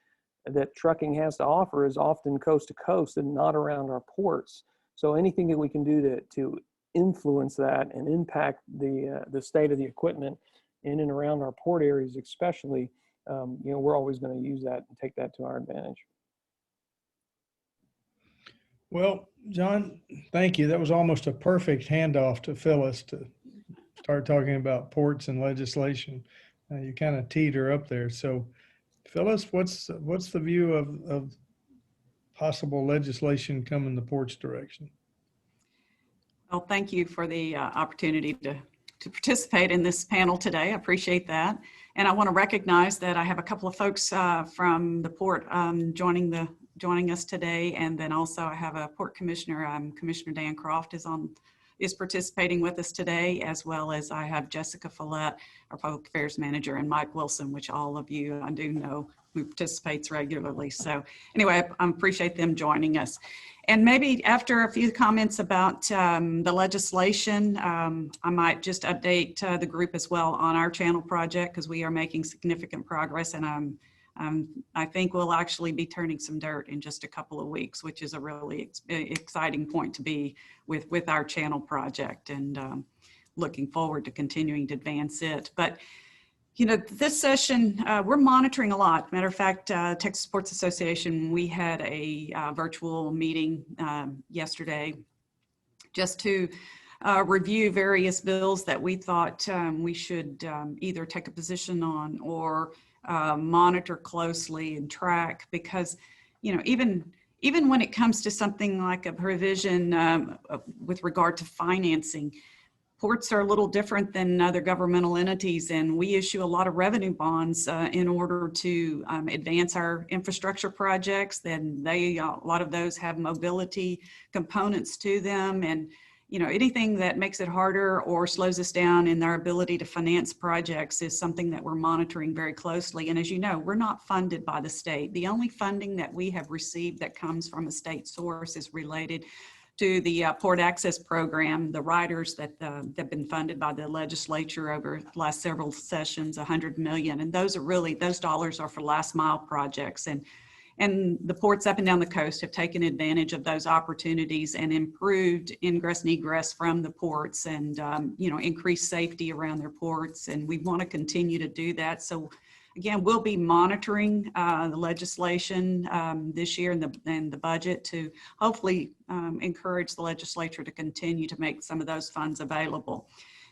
that trucking has to offer is often coast to coast and not around our ports. So anything that we can do to influence that and impact the state of the equipment in and around our port areas especially, we're always going to use that and take that to our advantage. Well, John, thank you. That was almost a perfect handoff to Phyllis to start talking about ports and legislation. You kind of teed her up there. So Phyllis, what's the view of possible legislation coming the ports direction? Well, thank you for the opportunity to participate in this panel today. I appreciate that. And I want to recognize that I have a couple of folks from the port joining us today. And then also I have a port commissioner, Commissioner Dan Croft is participating with us today, as well as I have Jessica Follette, our public affairs manager, and Mike Wilson, which all of you I do know who participates regularly. So anyway, I appreciate them joining us. And maybe after a few comments about the legislation, I might just update the group as well on our channel project, because we are making significant progress, and I think we'll actually be turning some dirt in just a couple of weeks, which is a really exciting point to be with our channel project, and looking forward to continuing to advance it. But this session, we're monitoring a lot. Matter of fact, Texas Sports Association, we had a virtual meeting yesterday just to review various bills that we thought we should either take a position on or monitor closely and track, because even when it comes to something like a provision with regard to financing, ports are a little different than other governmental entities, and we issue a lot of revenue bonds in order to advance our infrastructure projects. Then a lot of those have mobility components to them, and anything that makes it harder or slows us down in our ability to finance projects is something that we're monitoring very closely. And as you know, we're not funded by the state. The only funding that we have received that comes from a state source is related to the Port Access Program, the riders that have been funded by the legislature over the last several sessions, $100 million. And those dollars are for last mile projects. And the ports up and down the coast have taken advantage of those opportunities and improved ingress and egress from the ports and, increased safety around their ports. And we want to continue to do that. So again, we'll be monitoring the legislation this year and the budget to hopefully encourage the legislature to continue to make some of those funds available.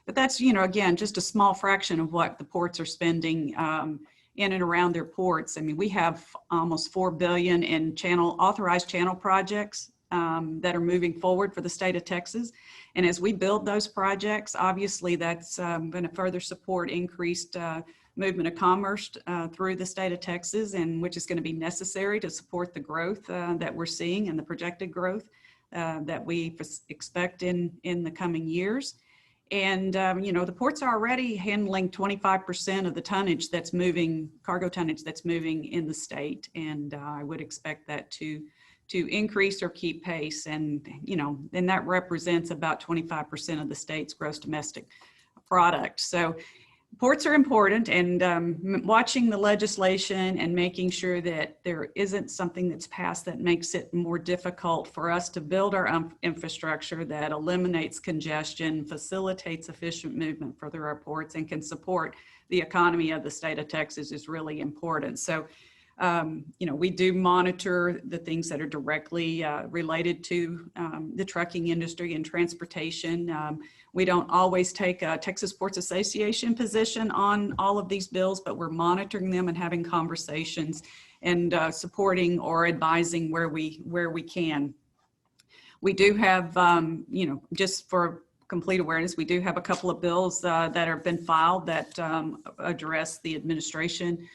But that's, again, just a small fraction of what the ports are spending in and around their ports. I mean, we have almost $4 billion in authorized channel projects that are moving forward for the state of Texas. And as we build those projects, obviously that's going to further support increased movement of commerce through the state of Texas, and which is going to be necessary to support the growth that we're seeing and the projected growth that we expect in the coming years. And, the ports are already handling 25% of the tonnage that's moving, cargo tonnage that's moving in the state. And I would expect that to increase or keep pace. And, and that represents about 25% of the state's gross domestic product. So ports are important, and watching the legislation and making sure that there isn't something that's passed that makes it more difficult for us to build our infrastructure that eliminates congestion, facilitates efficient movement for our ports, and can support the economy of the state of Texas is really important. So, we do monitor the things that are directly related to the trucking industry and transportation. We don't always take a Texas Ports Association position on all of these bills, but we're monitoring them and having conversations and supporting or advising where we can. We do have, just for complete awareness, we do have a couple of bills that have been filed that address the administration.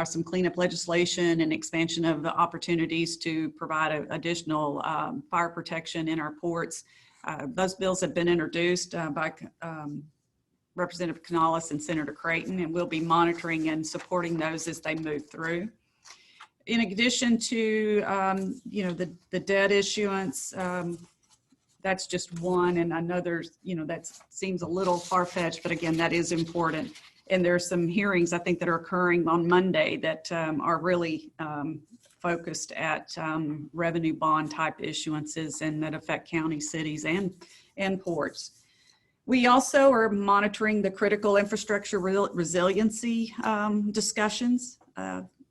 Some cleanup legislation and expansion of the opportunities to provide additional fire protection in our ports. Those bills have been introduced by Representative Canales and Senator Creighton, and we'll be monitoring and supporting those as they move through. In addition to, the debt issuance, that's just one, and I know there's, that seems a little far-fetched, but again, that is important. And there's some hearings, I think, that are occurring on Monday that are really focused at revenue bond type issuances and that affect counties, cities, and ports. We also are monitoring the critical infrastructure resiliency discussions.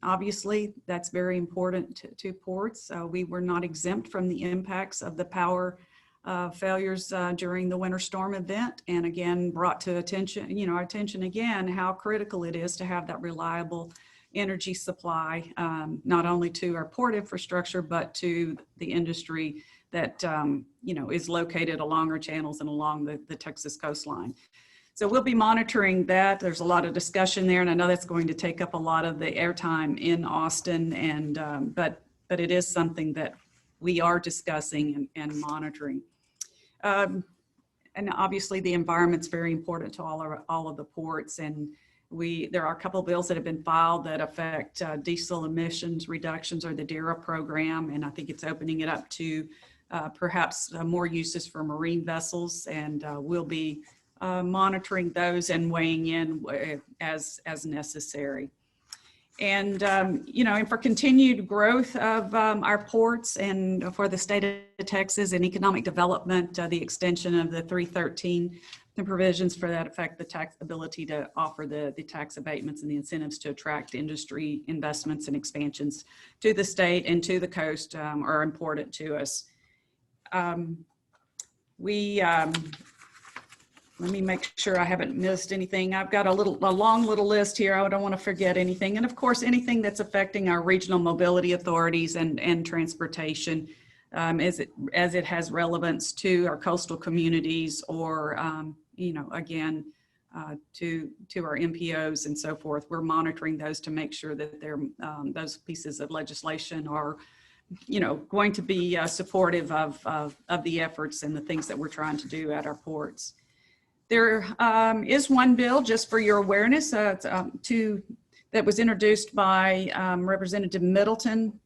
Obviously, that's very important to ports. We were not exempt from the impacts of the power failures during the winter storm event, and again brought to attention, our attention again, how critical it is to have that reliable energy supply, not only to our port infrastructure, but to the industry that, is located along our channels and along the Texas coastline. So we'll be monitoring that. There's a lot of discussion there, and I know that's going to take up a lot of the airtime in Austin, and but it is something that we are discussing and monitoring. And obviously the environment's very important to all of the ports, and there are a couple of bills that have been filed that affect diesel emissions reductions or the DERA program, and I think it's opening it up to perhaps more uses for marine vessels, and we'll be monitoring those and weighing in as necessary. And, and for continued growth of our ports and for the state of Texas and economic development, the extension of the 313, the provisions for that affect the tax ability to offer the tax abatements and the incentives to attract industry investments and expansions to the state and to the coast are important to us. Let me make sure I haven't missed anything. I've got a long little list here. I don't want to forget anything. And of course, anything that's affecting our regional mobility authorities and transportation as it has relevance to our coastal communities or, again, to our MPOs and so forth. We're monitoring those to make sure that those pieces of legislation are, going to be supportive of the efforts and the things that we're trying to do at our ports. There is one bill, just for your awareness, that was introduced by Representative Middleton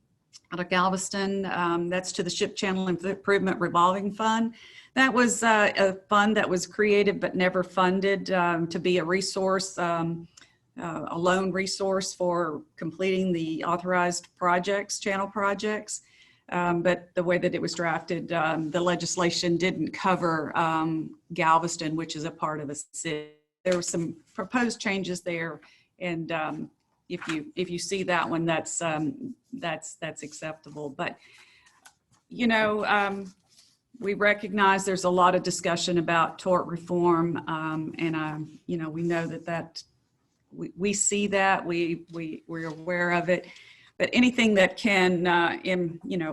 out of Galveston. That's to the Ship Channel Improvement Revolving Fund. That was a fund that was created but never funded to be a resource, a loan resource for completing the authorized projects, channel projects. But the way that it was drafted, the legislation didn't cover Galveston, which is a part of a city. There were some proposed changes there, and if you see that one, that's acceptable. But we recognize there's a lot of discussion about tort reform, and we know that we see that, we're aware of it. But anything that can,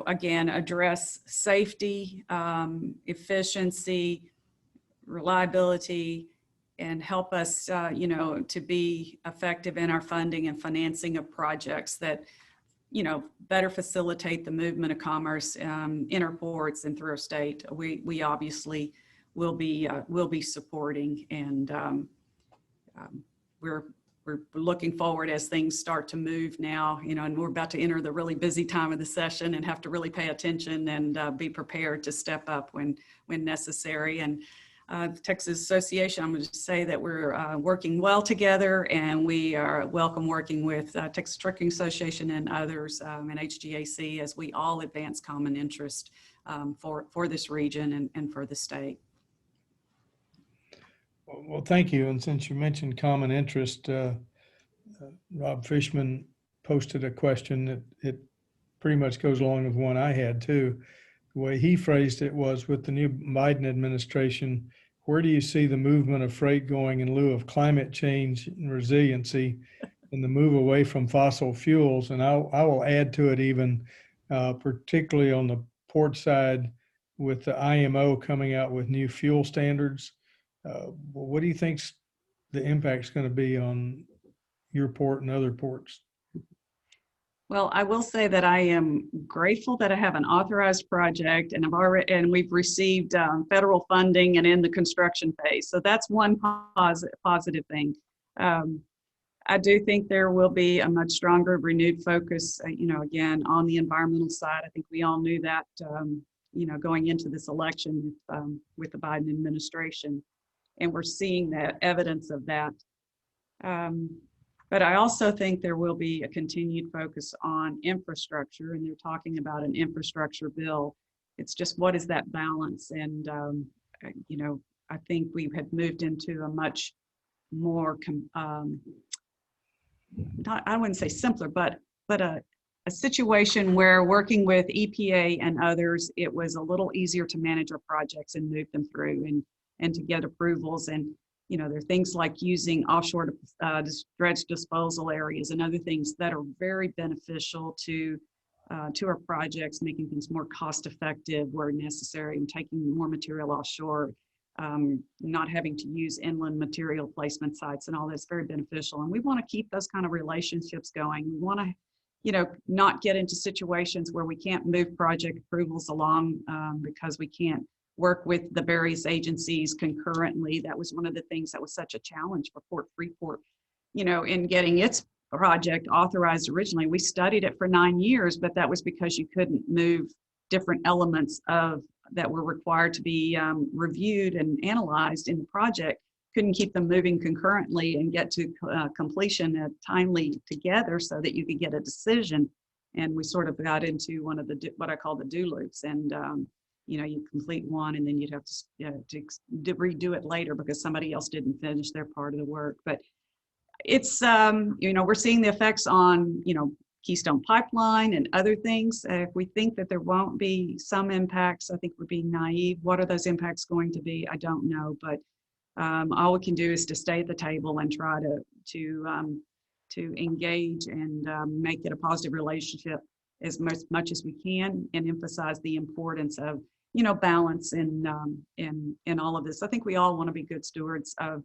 again, address safety, efficiency, reliability, and help us, to be effective in our funding and financing of projects that, better facilitate the movement of commerce in our ports and through our state. We obviously will be supporting, and we're looking forward as things start to move now, and we're about to enter the really busy time of the session and have to really pay attention and be prepared to step up when necessary. And the Texas Association, I'm going to say that we're working well together, and we are welcome working with Texas Trucking Association and others and HGAC as we all advance common interest for this region and for the state. Well, thank you. And since you mentioned common interest, Rob Fishman posted a question that it pretty much goes along with one I had too. The way he phrased it was, with the new Biden administration, where do you see the movement of freight going in lieu of climate change and resiliency and the move away from fossil fuels? And I will add to it even, particularly on the port side, with the IMO coming out with new fuel standards. What do you think the impact's going to be on your port and other ports? Well, I will say that I am grateful that I have an authorized project, and we've received federal funding and in the construction phase. So that's one positive thing. I do think there will be a much stronger, renewed focus, again, on the environmental side. I think we all knew that, going into this election with the Biden administration, and we're seeing that evidence of that. But I also think there will be a continued focus on infrastructure, and they're talking about an infrastructure bill. It's just, what is that balance? And, I think we had moved into a much more, I wouldn't say simpler, but a situation where, working with EPA and others, it was a little easier to manage our projects and move them through and to get approvals. And there are things like using offshore dredge disposal areas and other things that are very beneficial to our projects, making things more cost effective where necessary, and taking more material offshore, not having to use inland material placement sites, and all that's very beneficial. And we want to keep those kind of relationships going. We want to, not get into situations where we can't move project approvals along because we can't work with the various agencies concurrently. That was one of the things that was such a challenge for Port Freeport, in getting its project authorized originally. We studied it for 9 years, but that was because you couldn't move different elements that were required to be reviewed and analyzed in the project. Couldn't keep them moving concurrently and get to completion timely together so that you could get a decision. And we sort of got into one of what I call the do loops. And you complete one, and then you'd have to redo it later because somebody else didn't finish their part of the work. But it's, we're seeing the effects on, Keystone Pipeline and other things. If we think that there won't be some impacts, I think we're being naive. What are those impacts going to be? I don't know. But all we can do is to stay at the table and try to engage and make it a positive relationship as much as we can, and emphasize the importance of balance in all of this. I think we all want to be good stewards of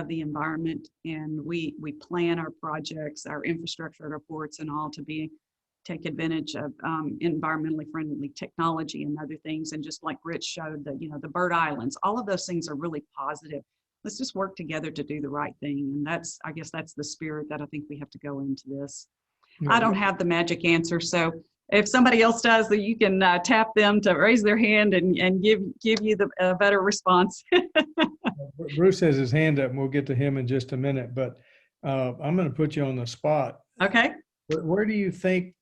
the environment, and we plan our projects, our infrastructure, our ports, and all to take advantage of environmentally friendly technology and other things. And just like Rich showed, the bird islands, all of those things are really positive. Let's just work together to do the right thing. And I guess that's the spirit that I think we have to go into this. I don't have the magic answer, so if somebody else does, that you can tap them to raise their hand and give you the better response. Bruce has his hand up, and we'll get to him in just a minute. But I'm going to put you on the spot. Okay. Where do you think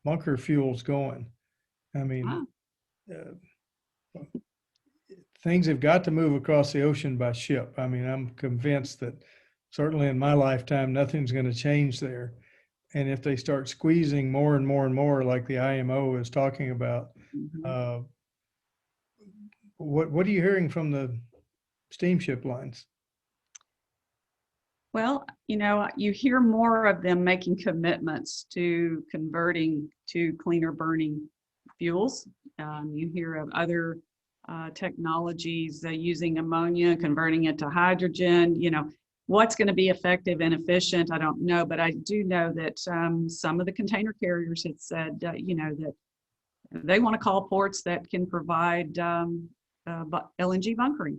bunker fuel's going? I mean, things have got to move across the ocean by ship. I mean, I'm convinced that certainly in my lifetime, nothing's going to change there. And if they start squeezing more and more and more, like the IMO is talking about, what are you hearing from the steamship lines? Well, you hear more of them making commitments to converting to cleaner burning fuels. You hear of other technologies using ammonia, converting it to hydrogen. What's going to be effective and efficient, I don't know, but I do know that some of the container carriers had said, that they want to call ports that can provide LNG bunkering,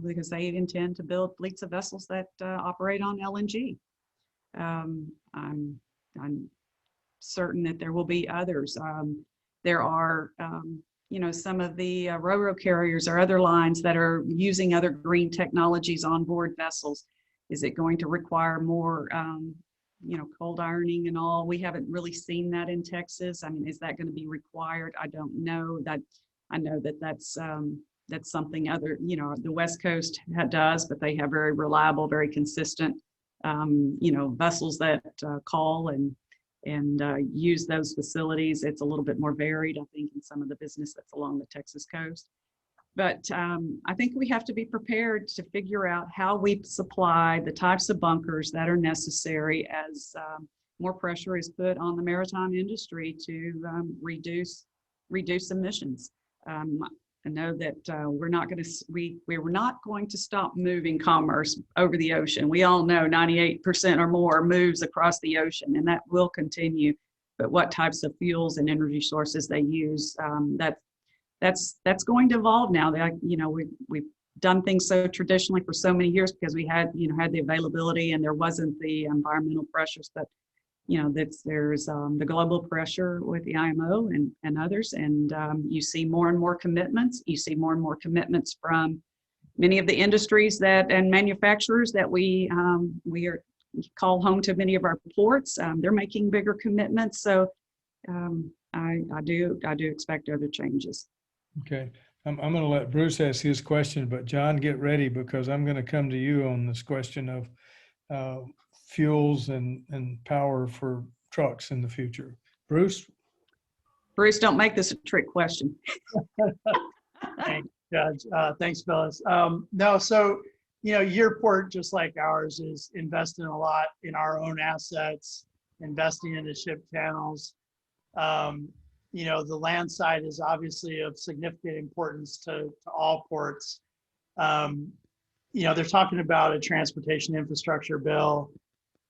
because they intend to build fleets of vessels that operate on LNG. I'm certain that there will be others. There are, some of the ro-ro carriers or other lines that are using other green technologies on board vessels. Is it going to require more, cold ironing and all? We haven't really seen that in Texas. I mean, is that going to be required? I don't know. I know that's something other, the West Coast does, but they have very reliable, very consistent, vessels that call and use those facilities. It's a little bit more varied, I think, in some of the business that's along the Texas coast. But I think we have to be prepared to figure out how we supply the types of bunkers that are necessary as more pressure is put on the maritime industry to reduce emissions. I know that we're not going to stop moving commerce over the ocean. We all know 98% or more moves across the ocean, and that will continue. But what types of fuels and energy sources they use, that's going to evolve now. We've done things so traditionally for so many years because we had the availability and there wasn't the environmental pressures. But there's the global pressure with the IMO and others, and you see more and more commitments. You see more and more commitments from many of the industries and manufacturers that we call home to many of our ports. They're making bigger commitments. So I do expect other changes. Okay, I'm going to let Bruce ask his question, but John, get ready because I'm going to come to you on this question of fuels and power for trucks in the future. Bruce? Bruce, don't make this a trick question. Thanks, Judge. Thanks, Phyllis. No, so, your port, just like ours, is investing a lot in our own assets, investing into ship channels. The land side is obviously of significant importance to all ports. They're talking about a transportation infrastructure bill.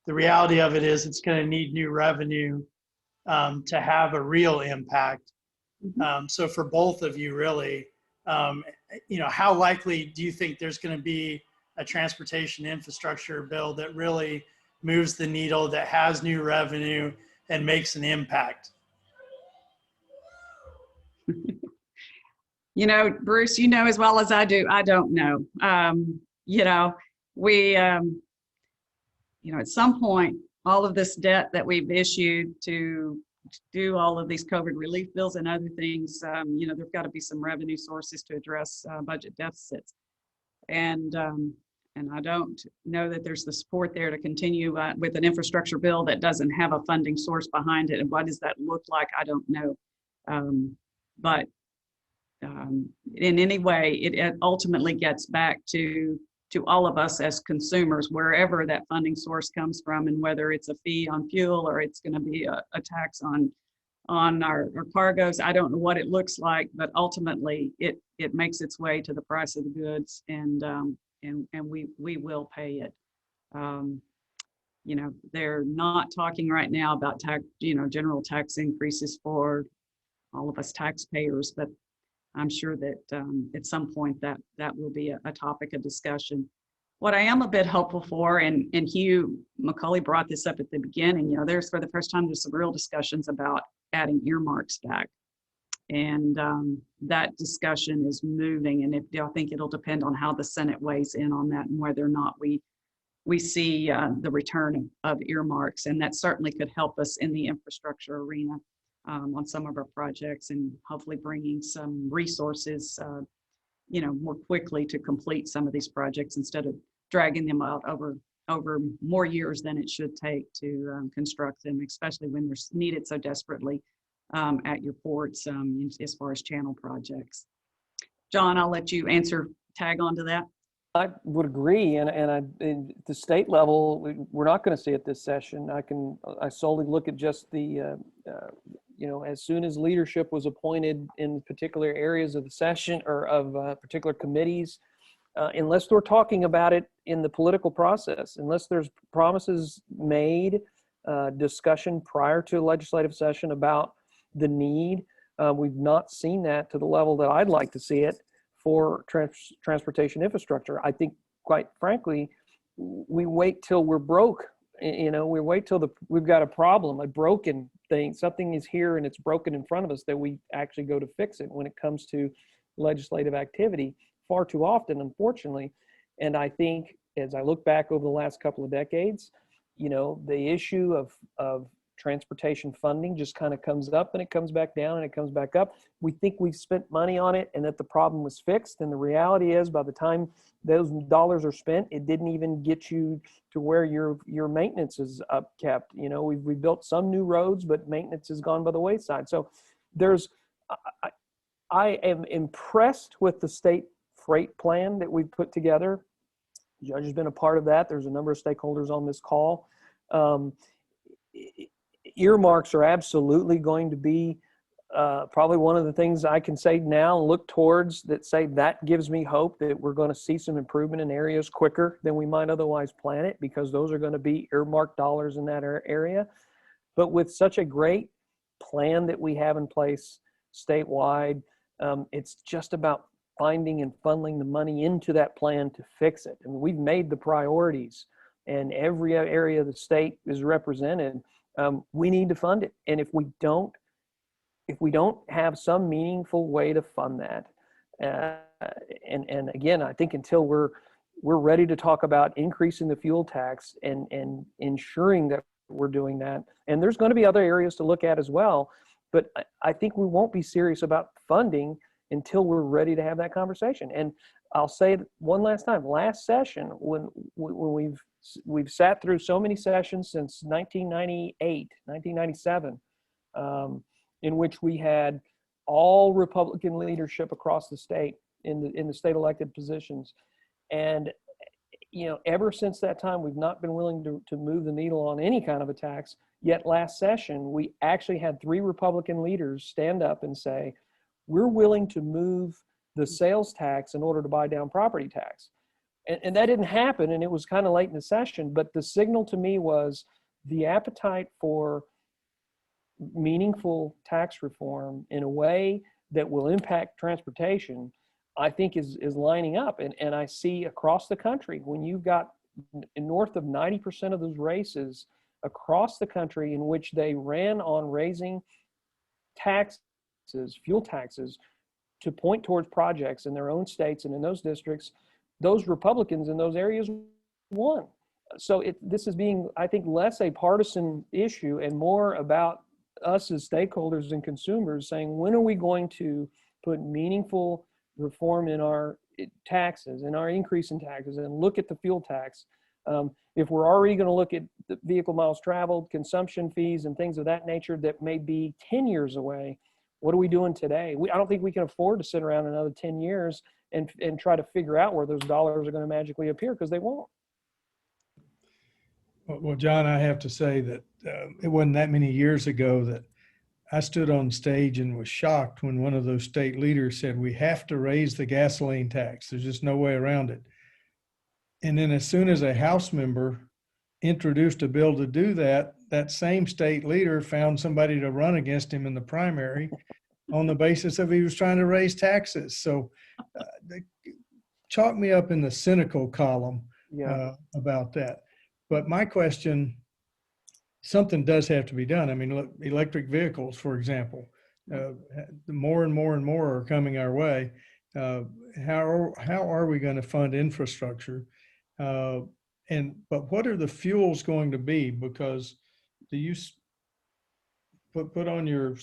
The reality of it is it's going to need new revenue to have a real impact. So for both of you, really, how likely do you think there's going to be a transportation infrastructure bill that really moves the needle, that has new revenue and makes an impact? Bruce, as well as I do, I don't know. At some point, all of this debt that we've issued to do all of these COVID relief bills and other things, there've got to be some revenue sources to address budget deficits. And I don't know that there's the support there to continue with an infrastructure bill that doesn't have a funding source behind it. And what does that look like? I don't know. But in any way, it ultimately gets back to all of us as consumers, wherever that funding source comes from, and whether it's a fee on fuel or it's going to be a tax on our cargoes. I don't know what it looks like, but ultimately it makes its way to the price of the goods, and we will pay it. You know, they're not talking right now about general tax increases for all of us taxpayers, but I'm sure that at some point that will be a topic of discussion. What I am a bit hopeful for, and Hugh McCauley brought this up at the beginning, you know, there's for the first time, there's some real discussions about adding earmarks back. And that discussion is moving, and I think it'll depend on how the Senate weighs in on that and whether or not we see the return of earmarks. And that certainly could help us in the infrastructure arena on some of our projects, and hopefully bringing some resources you know, more quickly to complete some of these projects instead of dragging them out over more years than it should take to construct them, especially when they're needed so desperately at your ports as far as channel projects. John, I'll let you tag on to that. I would agree, and at the state level, we're not going to see it this session. I solely look at just the, you know, as soon as leadership was appointed in particular areas of the session or of particular committees, unless we're talking about it in the political process, unless there's promises made, discussion prior to a legislative session about the need, we've not seen that to the level that I'd like to see it for transportation infrastructure. I think, quite frankly, we wait till we're broke. You know, we wait till we've got a problem, a broken thing, something is here and it's broken in front of us, that we actually go to fix it when it comes to legislative activity far too often, unfortunately. And I think as I look back over the last couple of decades, you know, the issue of transportation funding just kind of comes up and it comes back down and it comes back up. We think we've spent money on it and that the problem was fixed. And the reality is, by the time those dollars are spent, it didn't even get you to where your maintenance is upkept. You know, we built some new roads, but maintenance has gone by the wayside. So I am impressed with the state freight plan that we've put together. The judge has been a part of that. There's a number of stakeholders on this call. Earmarks are absolutely going to be probably one of the things I can say now and look towards that say that gives me hope that we're going to see some improvement in areas quicker than we might otherwise plan it, because those are going to be earmarked dollars in that area. But with such a great plan that we have in place statewide, it's just about finding and funneling the money into that plan to fix it. I mean, we've made the priorities and every area of the state is represented. We need to fund it. And if we don't have some meaningful way to fund that, and again, I think until we're ready to talk about increasing the fuel tax and ensuring that we're doing that, and there's going to be other areas to look at as well, but I think we won't be serious about funding until we're ready to have that conversation. And I'll say it one last time, last session, when we've sat through so many sessions since 1998, 1997, in which we had all Republican leadership across the state in the state elected positions. And, you know, ever since that time, we've not been willing to move the needle on any kind of a tax. Yet last session, we actually had 3 Republican leaders stand up and say, we're willing to move the sales tax in order to buy down property tax. And that didn't happen, and it was kind of late in the session, but the signal to me was the appetite for meaningful tax reform in a way that will impact transportation, I think is lining up. And I see across the country, when you've got north of 90% of those races across the country in which they ran on raising taxes, fuel taxes, to point towards projects in their own states and in those districts, those Republicans in those areas won. So this is being, I think, less a partisan issue and more about us as stakeholders and consumers saying, when are we going to put meaningful reform in our taxes and our increase in taxes, and look at the fuel tax. If we're already going to look at the vehicle miles traveled, consumption fees, and things of that nature that may be 10 years away, what are we doing today? I don't think we can afford to sit around another 10 years and try to figure out where those dollars are going to magically appear, because they won't. Well, John, I have to say that it wasn't that many years ago that I stood on stage and was shocked when one of those state leaders said, we have to raise the gasoline tax. There's just no way around it. And then as soon as a House member introduced a bill to do that, that same state leader found somebody to run against him in the primary on the basis of he was trying to raise taxes. So chalk me up in the cynical column about that. But my question, something does have to be done. I mean, look, electric vehicles, for example, more and more and more are coming our way. How are we going to fund infrastructure? But what are the fuels going to be? Because do you put on your,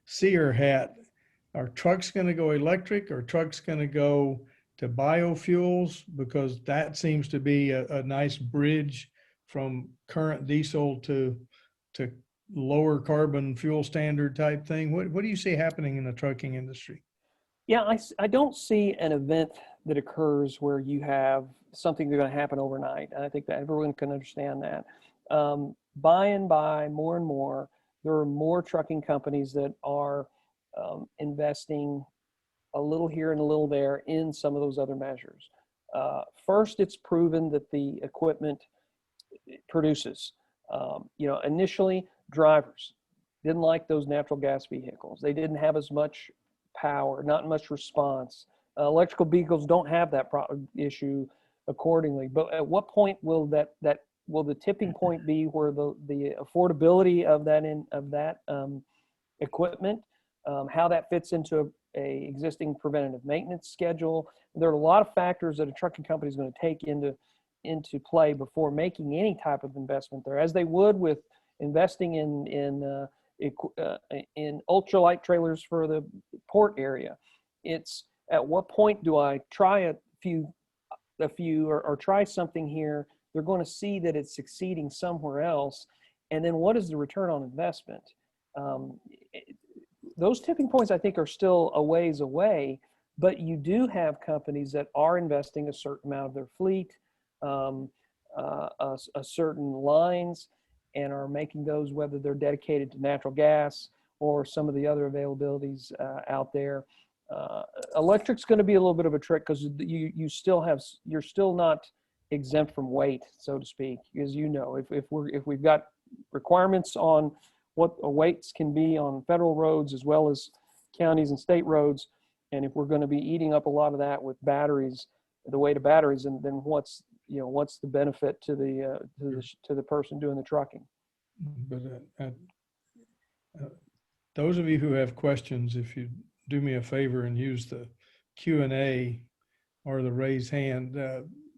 seer hat? Are trucks going to go electric? Are trucks going to go to biofuels? Because that seems to be a nice bridge from current diesel to lower carbon fuel standard type thing. What do you see happening in the trucking industry? Yeah, I don't see an event that occurs where you have something that's going to happen overnight. And I think that everyone can understand that. By and by, more and more, there are more trucking companies that are investing a little here and a little there in some of those other measures. First, it's proven that the equipment produces. Initially, drivers didn't like those natural gas vehicles. They didn't have as much power, not much response. Electrical vehicles don't have that issue accordingly. But at what point will will the tipping point be where the affordability of that equipment, how that fits into a existing preventative maintenance schedule? There are a lot of factors that a trucking company is going to take into play before making any type of investment there, as they would with investing in ultralight trailers for the port area. It's at what point do I try a few or try something here? They're going to see that it's succeeding somewhere else, and then what is the return on investment? Those tipping points, I think, are still a ways away, but you do have companies that are investing a certain amount of their fleet, a certain lines, and are making those, whether they're dedicated to natural gas or some of the other availabilities out there. Electric's going to be a little bit of a trick because you're still not exempt from weight, so to speak. As you know, if we've got requirements on what weights can be on federal roads as well as counties and state roads, and if we're going to be eating up a lot of that with batteries, the weight of batteries, and then what's the benefit to the person doing the trucking? But those of you who have questions, if you do me a favor and use the Q&A or the raise hand,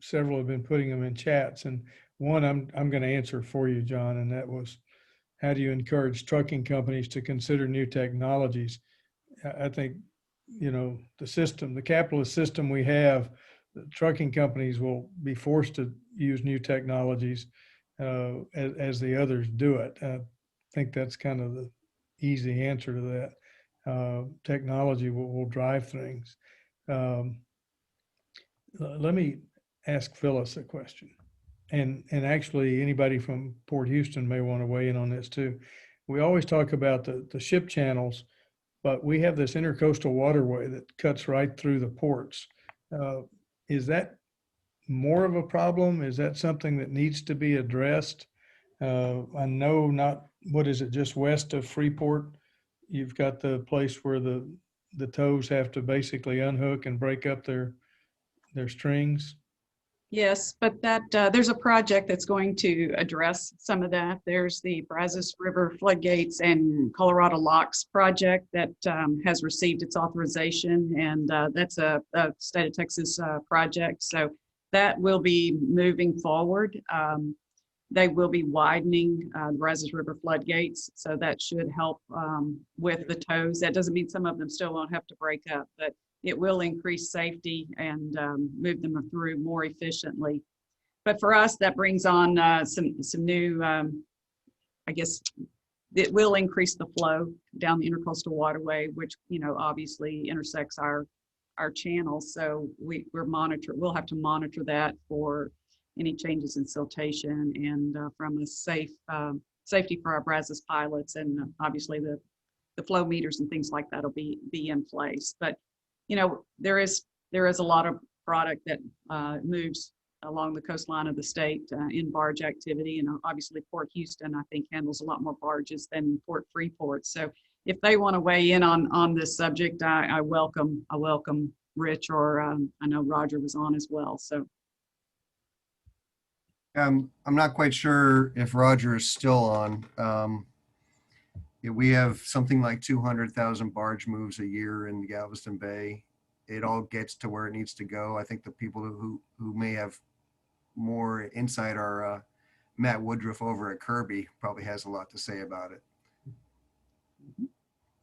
several have been putting them in chats, and one I'm going to answer for you, John, and that was, how do you encourage trucking companies to consider new technologies? I think, the capitalist system we have, the trucking companies will be forced to use new technologies as the others do it. I think that's kind of the easy answer to that. Technology will drive things. Let me ask Phyllis a question. And actually anybody from Port Houston may want to weigh in on this too. We always talk about the ship channels, but we have this intercoastal waterway that cuts right through the ports. Is that more of a problem? Is that something that needs to be addressed? I know just west of Freeport, you've got the place where the tows have to basically unhook and break up their strings. Yes, but there's a project that's going to address some of that. There's the Brazos River Floodgates and Colorado Locks project that has received its authorization, and that's a state of Texas project. So that will be moving forward. They will be widening the Brazos River Floodgates, so that should help with the tows. That doesn't mean some of them still won't have to break up, but it will increase safety and move them through more efficiently. But for us, that brings on some new, I guess, it will increase the flow down the intercoastal waterway, which obviously intersects our channels. So we'll have to monitor that for any changes in siltation and from a safe safety for our Brazos pilots, and obviously the flow meters and things like that will be in place. But there is a lot of product that moves along the coastline of the state in barge activity, and obviously Port Houston I think handles a lot more barges than Port Freeport. So if they want to weigh in on this subject, I welcome Rich, or I know Roger was on as well. So I'm not quite sure if Roger is still on. Yeah, we have something like 200,000 barge moves a year in Galveston Bay. It all gets to where it needs to go. I think the people who may have more insight are Matt Woodruff over at Kirby probably has a lot to say about it.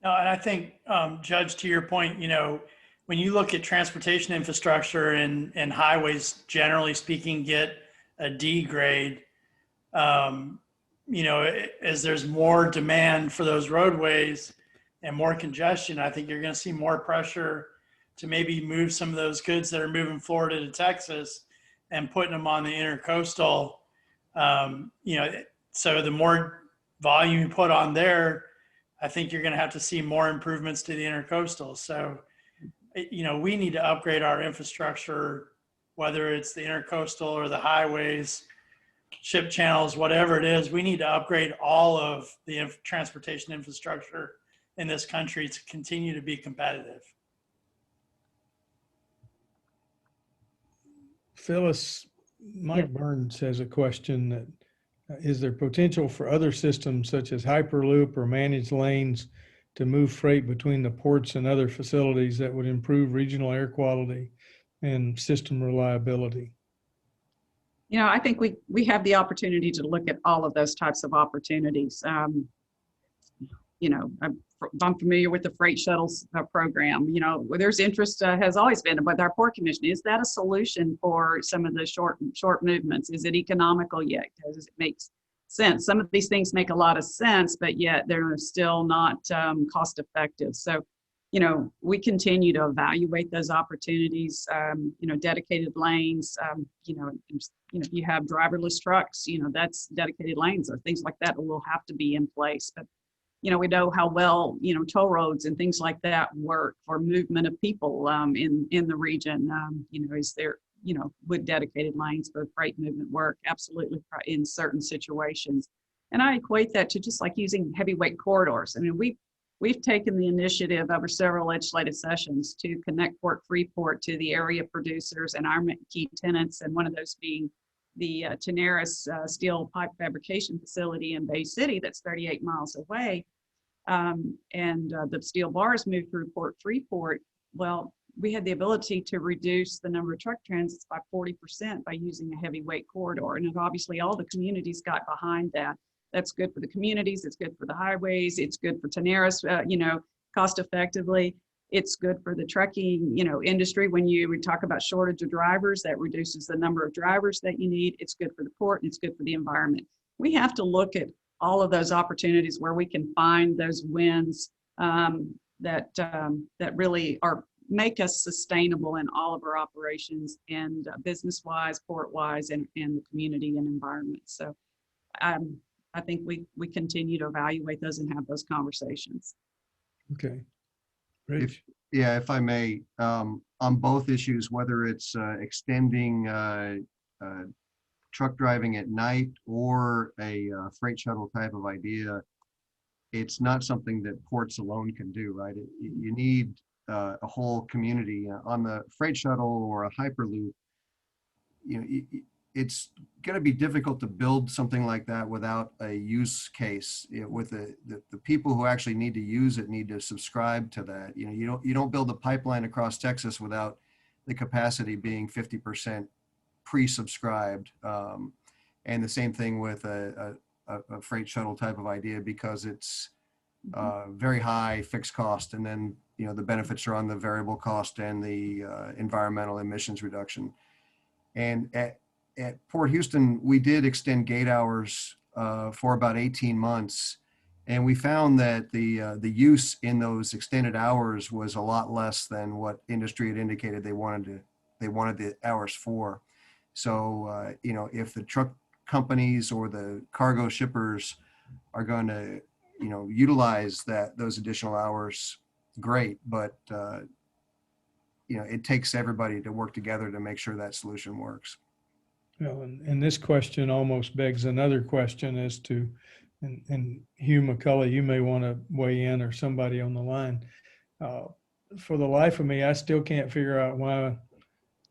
No, and I think, Judge, to your point, when you look at transportation infrastructure and highways, generally speaking, get a D grade, as there's more demand for those roadways and more congestion, I think you're going to see more pressure to maybe move some of those goods that are moving Florida to Texas and putting them on the intercoastal. So the more volume you put on there, I think you're going to have to see more improvements to the intercoastal. So, we need to upgrade our infrastructure, whether it's the intercoastal or the highways, ship channels, whatever it is. We need to upgrade all of the transportation infrastructure in this country to continue to be competitive. Phyllis, Mike Burns has a question that is there potential for other systems such as Hyperloop or managed lanes to move freight between the ports and other facilities that would improve regional air quality and system reliability? I think we have the opportunity to look at all of those types of opportunities. I'm familiar with the freight shuttles program. Where there's interest has always been, but our Port Commission, is that a solution for some of the short movements? Is it economical yet? Does it make sense? Some of these things make a lot of sense, but yet they're still not cost effective. So, we continue to evaluate those opportunities. Dedicated lanes. You have driverless trucks. That's dedicated lanes or things like that will have to be in place. But we know how well, toll roads and things like that work for movement of people in the region. Is there, would dedicated lanes for freight movement work? Absolutely, in certain situations. And I equate that to just like using heavyweight corridors. I mean, we've taken the initiative over several legislative sessions to connect Port Freeport to the area producers and our key tenants, and one of those being the Tenaris steel pipe fabrication facility in Bay City that's 38 miles away. And the steel bars moved through Port Freeport. Well, we had the ability to reduce the number of truck transits by 40% by using a heavyweight corridor. And obviously all the communities got behind that. That's good for the communities. It's good for the highways. It's good for Tenaris, cost effectively. It's good for the trucking, industry. When we talk about shortage of drivers, that reduces the number of drivers that you need. It's good for the port and it's good for the environment. We have to look at all of those opportunities where we can find those wins that really make us sustainable in all of our operations and business-wise, port-wise, and the community and environment. So I think we continue to evaluate those and have those conversations. Okay. Rich? If I may, on both issues, whether it's extending truck driving at night or a freight shuttle type of idea, it's not something that ports alone can do, right? You need a whole community. On the freight shuttle or a Hyperloop, it's going to be difficult to build something like that without a use case. With the people who actually need to use it need to subscribe to that. You don't build a pipeline across Texas without the capacity being 50% pre-subscribed. And the same thing with a freight shuttle type of idea, because it's very high fixed cost, and then the benefits are on the variable cost and the environmental emissions reduction. And at Port Houston, we did extend gate hours for about 18 months, and we found that the use in those extended hours was a lot less than what industry had indicated they wanted the hours for. So if the truck companies or the cargo shippers are going to, utilize those additional hours, great. But, it takes everybody to work together to make sure that solution works. Well, and this question almost begs another question as to, and Hugh McCullough, you may want to weigh in, or somebody on the line. For the life of me, I still can't figure out why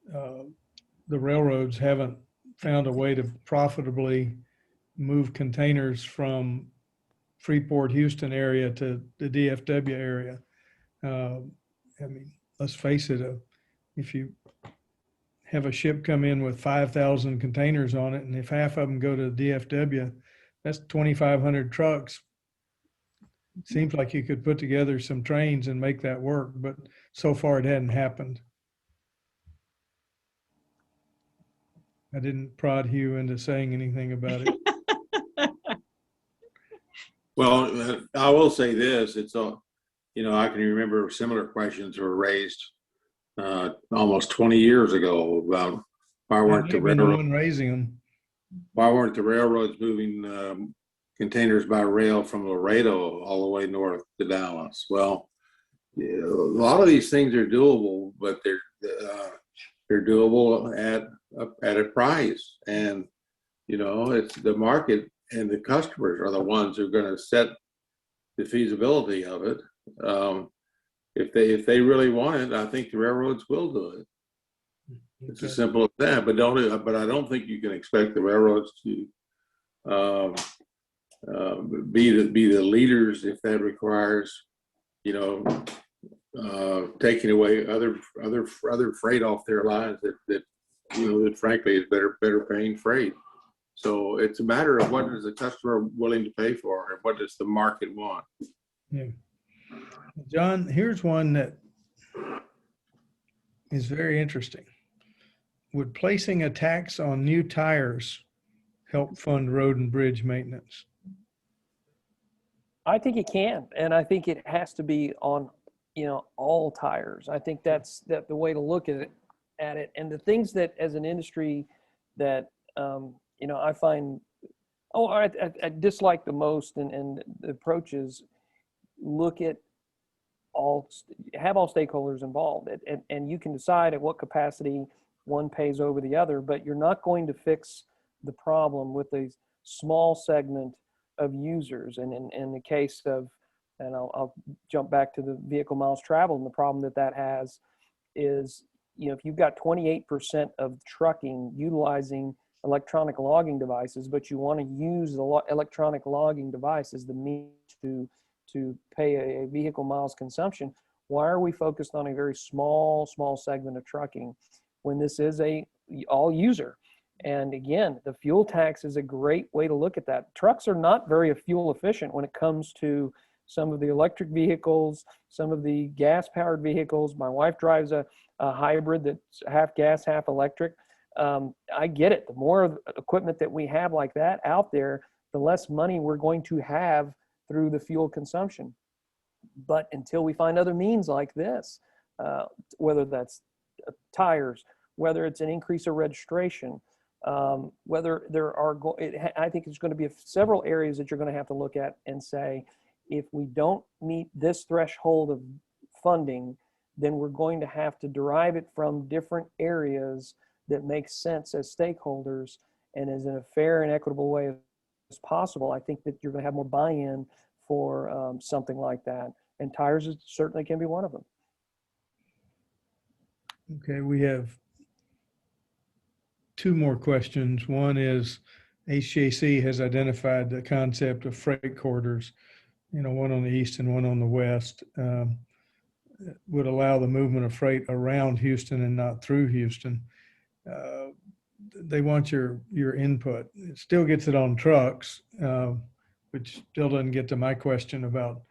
the railroads haven't found a way to profitably move containers from Freeport, Houston area to the DFW area. I mean, let's face it, if you have a ship come in with 5,000 containers on it, and if half of them go to DFW, that's 2,500 trucks. Seems like you could put together some trains and make that work, but so far it hadn't happened. I didn't prod Hugh into saying anything about it. Well, I will say this, I can remember similar questions were raised almost 20 years ago about why weren't the railroads moving containers by rail from Laredo all the way north to Dallas. Well, a lot of these things are doable, but they're doable at a price, and it's the market and the customers are the ones who are going to set the feasibility of it. If they really want it, I think the railroads will do it. It's as simple as that. But I don't think you can expect the railroads to be the leaders if that requires, taking away other freight off their lines that frankly is better paying freight. So it's a matter of what is the customer willing to pay for, and what does the market want. Yeah. John, here's one that is very interesting. Would placing a tax on new tires help fund road and bridge maintenance? I think it can, and I think it has to be on, all tires. I think that's the way to look at it. And the things that, as an industry, that I find, I dislike the most, and the approaches look at have all stakeholders involved, and you can decide at what capacity one pays over the other, but you're not going to fix the problem with a small segment of users. And in the case of, and I'll jump back to the vehicle miles traveled, and the problem that has is, if you've got 28% of trucking utilizing electronic logging devices, but you want to use the electronic logging device as the means to pay a vehicle miles consumption, why are we focused on a very small segment of trucking when this is a all user? And again, the fuel tax is a great way to look at that. Trucks are not very fuel efficient when it comes to some of the electric vehicles, some of the gas powered vehicles. My wife drives a hybrid that's half gas, half electric. I get it. The more equipment that we have like that out there, the less money we're going to have through the fuel consumption. But until we find other means like this, whether that's tires, whether it's an increase of registration, whether there are, I think it's going to be several areas that you're going to have to look at and say, if we don't meet this threshold of funding, then we're going to have to derive it from different areas that make sense as stakeholders and as in a fair and equitable way as possible. I think that you're going to have more buy-in for something like that. And tires certainly can be one of them. Okay, we have two more questions. One is HJC has identified the concept of freight corridors, one on the east and one on the west, would allow the movement of freight around Houston and not through Houston. They want your input. It still gets it on trucks, which still doesn't get to my question about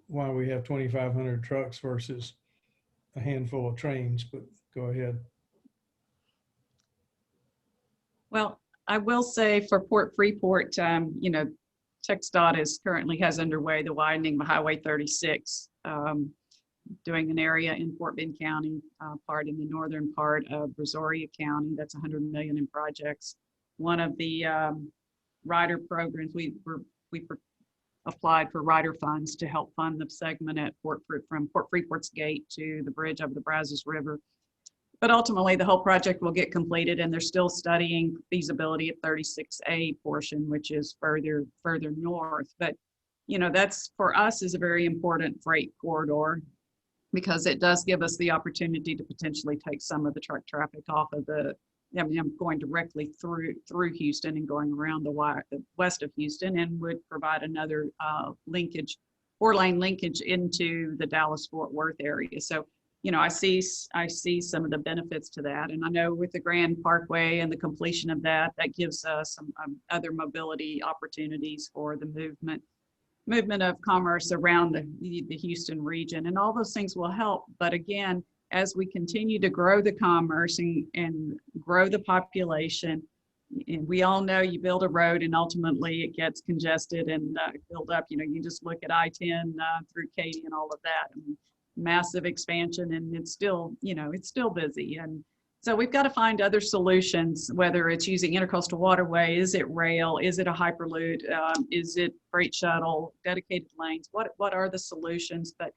why we have 2,500 trucks versus a handful of trains, but go ahead. Well, I will say for Port Freeport, TxDOT currently has underway the widening of Highway 36, doing an area in Fort Bend County, part in the northern part of Brazoria County. That's $100 million in projects. One of the rider programs, we applied for rider funds to help fund the segment at from Port Freeport's gate to the bridge over the Brazos River. But ultimately, the whole project will get completed, and they're still studying feasibility at 36A portion, which is further north. But you know, that's for us is a very important freight corridor, because it does give us the opportunity to potentially take some of the truck traffic off of the, I mean, I'm going directly through Houston and going around the west of Houston, and would provide another linkage, 4-lane linkage into the Dallas-Fort Worth area. So, you know, I see some of the benefits to that. And I know with the Grand Parkway and the completion of that, that gives us some other mobility opportunities for the movement of commerce around the Houston region, and all those things will help. But again, as we continue to grow the commerce and grow the population, and we all know you build a road and ultimately it gets congested and filled up. You know, you just look at I-10 through Katy and all of that, and massive expansion, and it's still, you know, it's still busy. And so we've got to find other solutions, whether it's using intercoastal waterway, is it rail, is it a hyperloop, is it freight shuttle, dedicated lanes, what are the solutions? But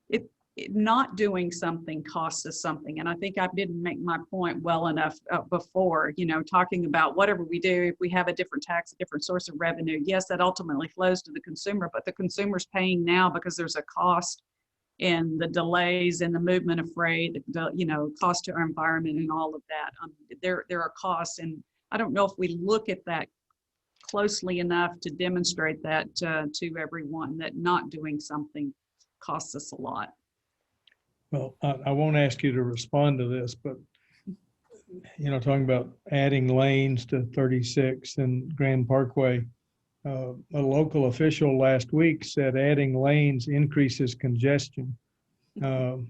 it not doing something costs us something. And I think I didn't make my point well enough before, you know, talking about whatever we do, if we have a different tax, a different source of revenue, yes, that ultimately flows to the consumer, but the consumer's paying now because there's a cost in the delays and the movement of freight, you know, cost to our environment and all of that. There are costs, and I don't know if we look at that closely enough to demonstrate that to everyone, that not doing something costs us a lot. Well, I won't ask you to respond to this, but, you know, talking about adding lanes to 36 and Grand Parkway, a local official last week said adding lanes increases congestion. That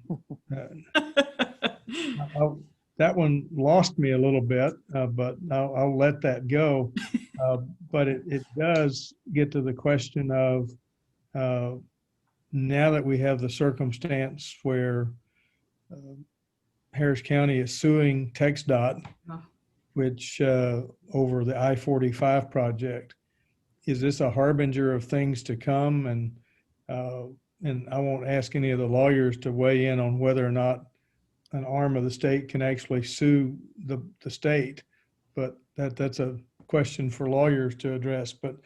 one lost me a little bit, but I'll let that go. But it does get to the question of, now that we have the circumstance where Harris County is suing TxDOT, which over the I-45 project, is this a harbinger of things to come? And I won't ask any of the lawyers to weigh in on whether or not an arm of the state can actually sue the state, but that's a question for lawyers to address. But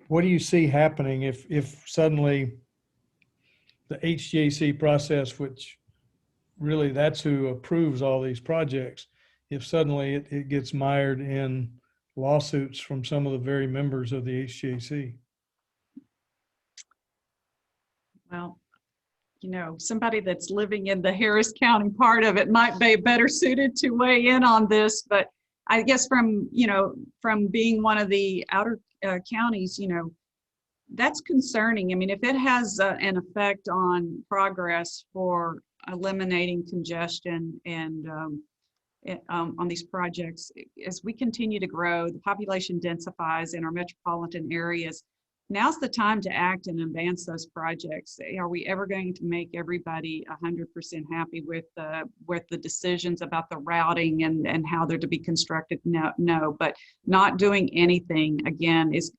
what do you see happening if suddenly the HGAC process, which really that's who approves all these projects, if suddenly it gets mired in lawsuits from some of the very members of the HGAC? Well, you know, somebody that's living in the Harris County part of it might be better suited to weigh in on this, but I guess from being one of the outer counties, you know, that's concerning. I mean, if it has an effect on progress for eliminating congestion and on these projects, as we continue to grow, the population densifies in our metropolitan areas. Now's the time to act and advance those projects. Are we ever going to make everybody 100% happy with the decisions about the routing and how they're to be constructed? No. But not doing anything, again, is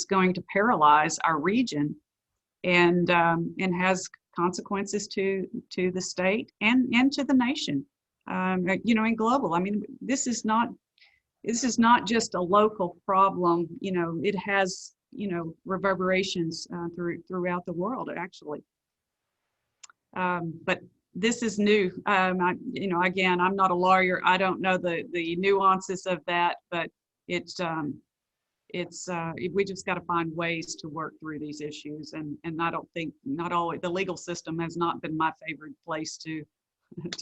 going to paralyze our region, and has consequences to the state and to the nation. You know, and global. I mean, this is not just a local problem. You know, it has, you know, reverberations throughout the world, actually. But this is new. You know, again, I'm not a lawyer. I don't know the nuances of that, but we just got to find ways to work through these issues. And I don't think, not always, the legal system has not been my favorite place to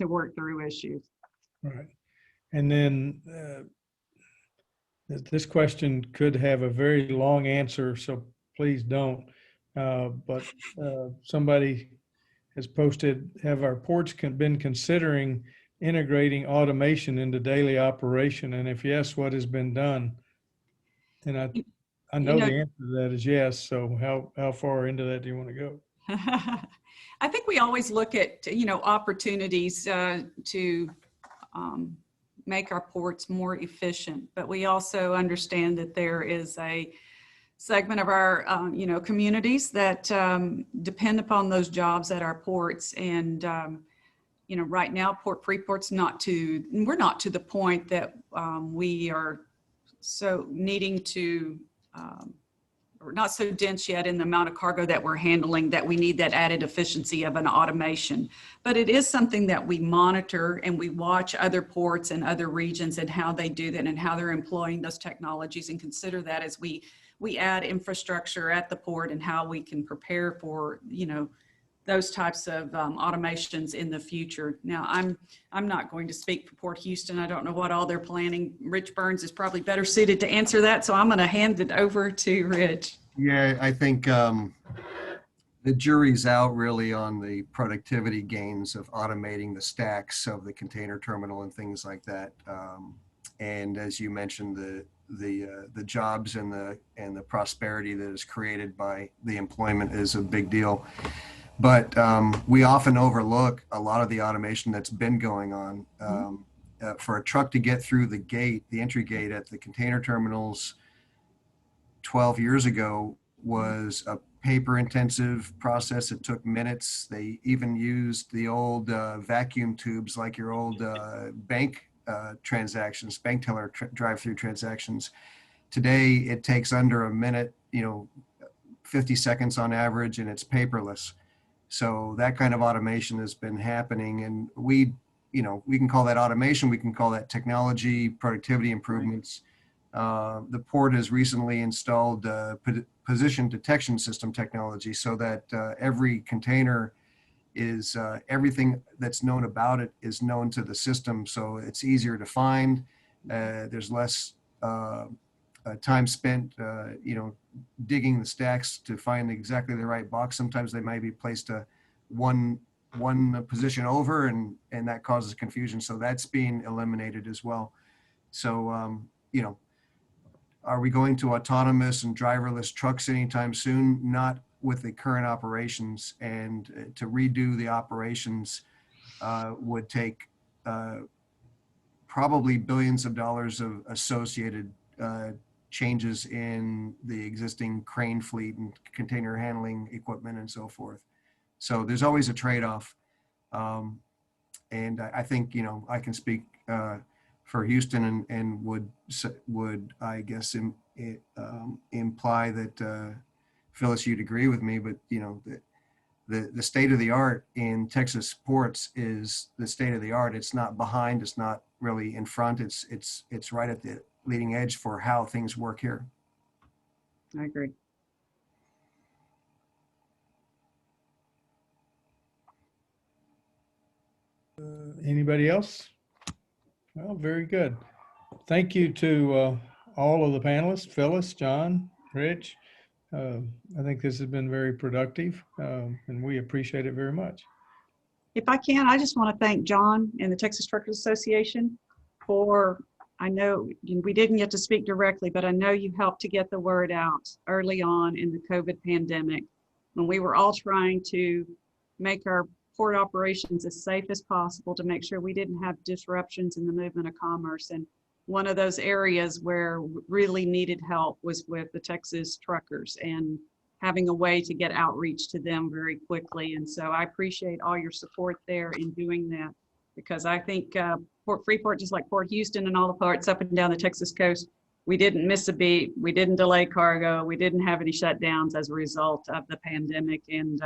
work through issues. Right. And then this question could have a very long answer, so please don't. But somebody has posted, have our ports been considering integrating automation into daily operation? And if yes, what has been done? And I know the answer to that is yes. So how far into that do you want to go? I think we always look at, you know, opportunities to make our ports more efficient, but we also understand that there is a segment of our, communities that depend upon those jobs at our ports. And, right now, Port Freeport's we're not to the point that we are so needing to, or not so dense yet in the amount of cargo that we're handling that we need that added efficiency of an automation. But it is something that we monitor, and we watch other ports and other regions and how they do that and how they're employing those technologies, and consider that as we add infrastructure at the port and how we can prepare for, those types of automations in the future. Now, I'm not going to speak for Port Houston. I don't know what all they're planning. Rich Burns is probably better suited to answer that, so I'm going to hand it over to Rich. Yeah, I think the jury's out really on the productivity gains of automating the stacks of the container terminal and things like that. And as you mentioned, the jobs and the prosperity that is created by the employment is a big deal. But we often overlook a lot of the automation that's been going on. For a truck to get through the entry gate at the container terminals 12 years ago was a paper-intensive process. It took minutes. They even used the old vacuum tubes, like your old bank transactions, bank teller drive-through transactions. Today, it takes under a minute, 50 seconds on average, and it's paperless. So that kind of automation has been happening, and we can call that automation. We can call that technology, productivity improvements. The port has recently installed position detection system technology, so that every container is everything that's known about it is known to the system. So it's easier to find. There's less time spent, digging the stacks to find exactly the right box. Sometimes they might be placed one position over, and that causes confusion. So that's being eliminated as well. So, are we going to autonomous and driverless trucks anytime soon? Not with the current operations, and to redo the operations would take probably billions of dollars of associated changes in the existing crane fleet and container handling equipment and so forth. So there's always a trade-off. And I think, I can speak for Houston and would I guess imply that Phyllis, you'd agree with me, but the state of the art in Texas ports is the state of the art. It's not behind, it's not really in front. It's right at the leading edge for how things work here. I agree. Anybody else? Well, very good. Thank you to all of the panelists, Phyllis, John, Rich. I think this has been very productive, and we appreciate it very much. If I can, I just want to thank John and the Texas Truckers Association for, I know we didn't get to speak directly, but I know you helped to get the word out early on in the COVID pandemic, when we were all trying to make our port operations as safe as possible to make sure we didn't have disruptions in the movement of commerce. And one of those areas where really needed help was with the Texas truckers, and having a way to get outreach to them very quickly. And so I appreciate all your support there in doing that, because I think Port Freeport, just like Port Houston and all the ports up and down the Texas coast, we didn't miss a beat. We didn't delay cargo. We didn't have any shutdowns as a result of the pandemic. And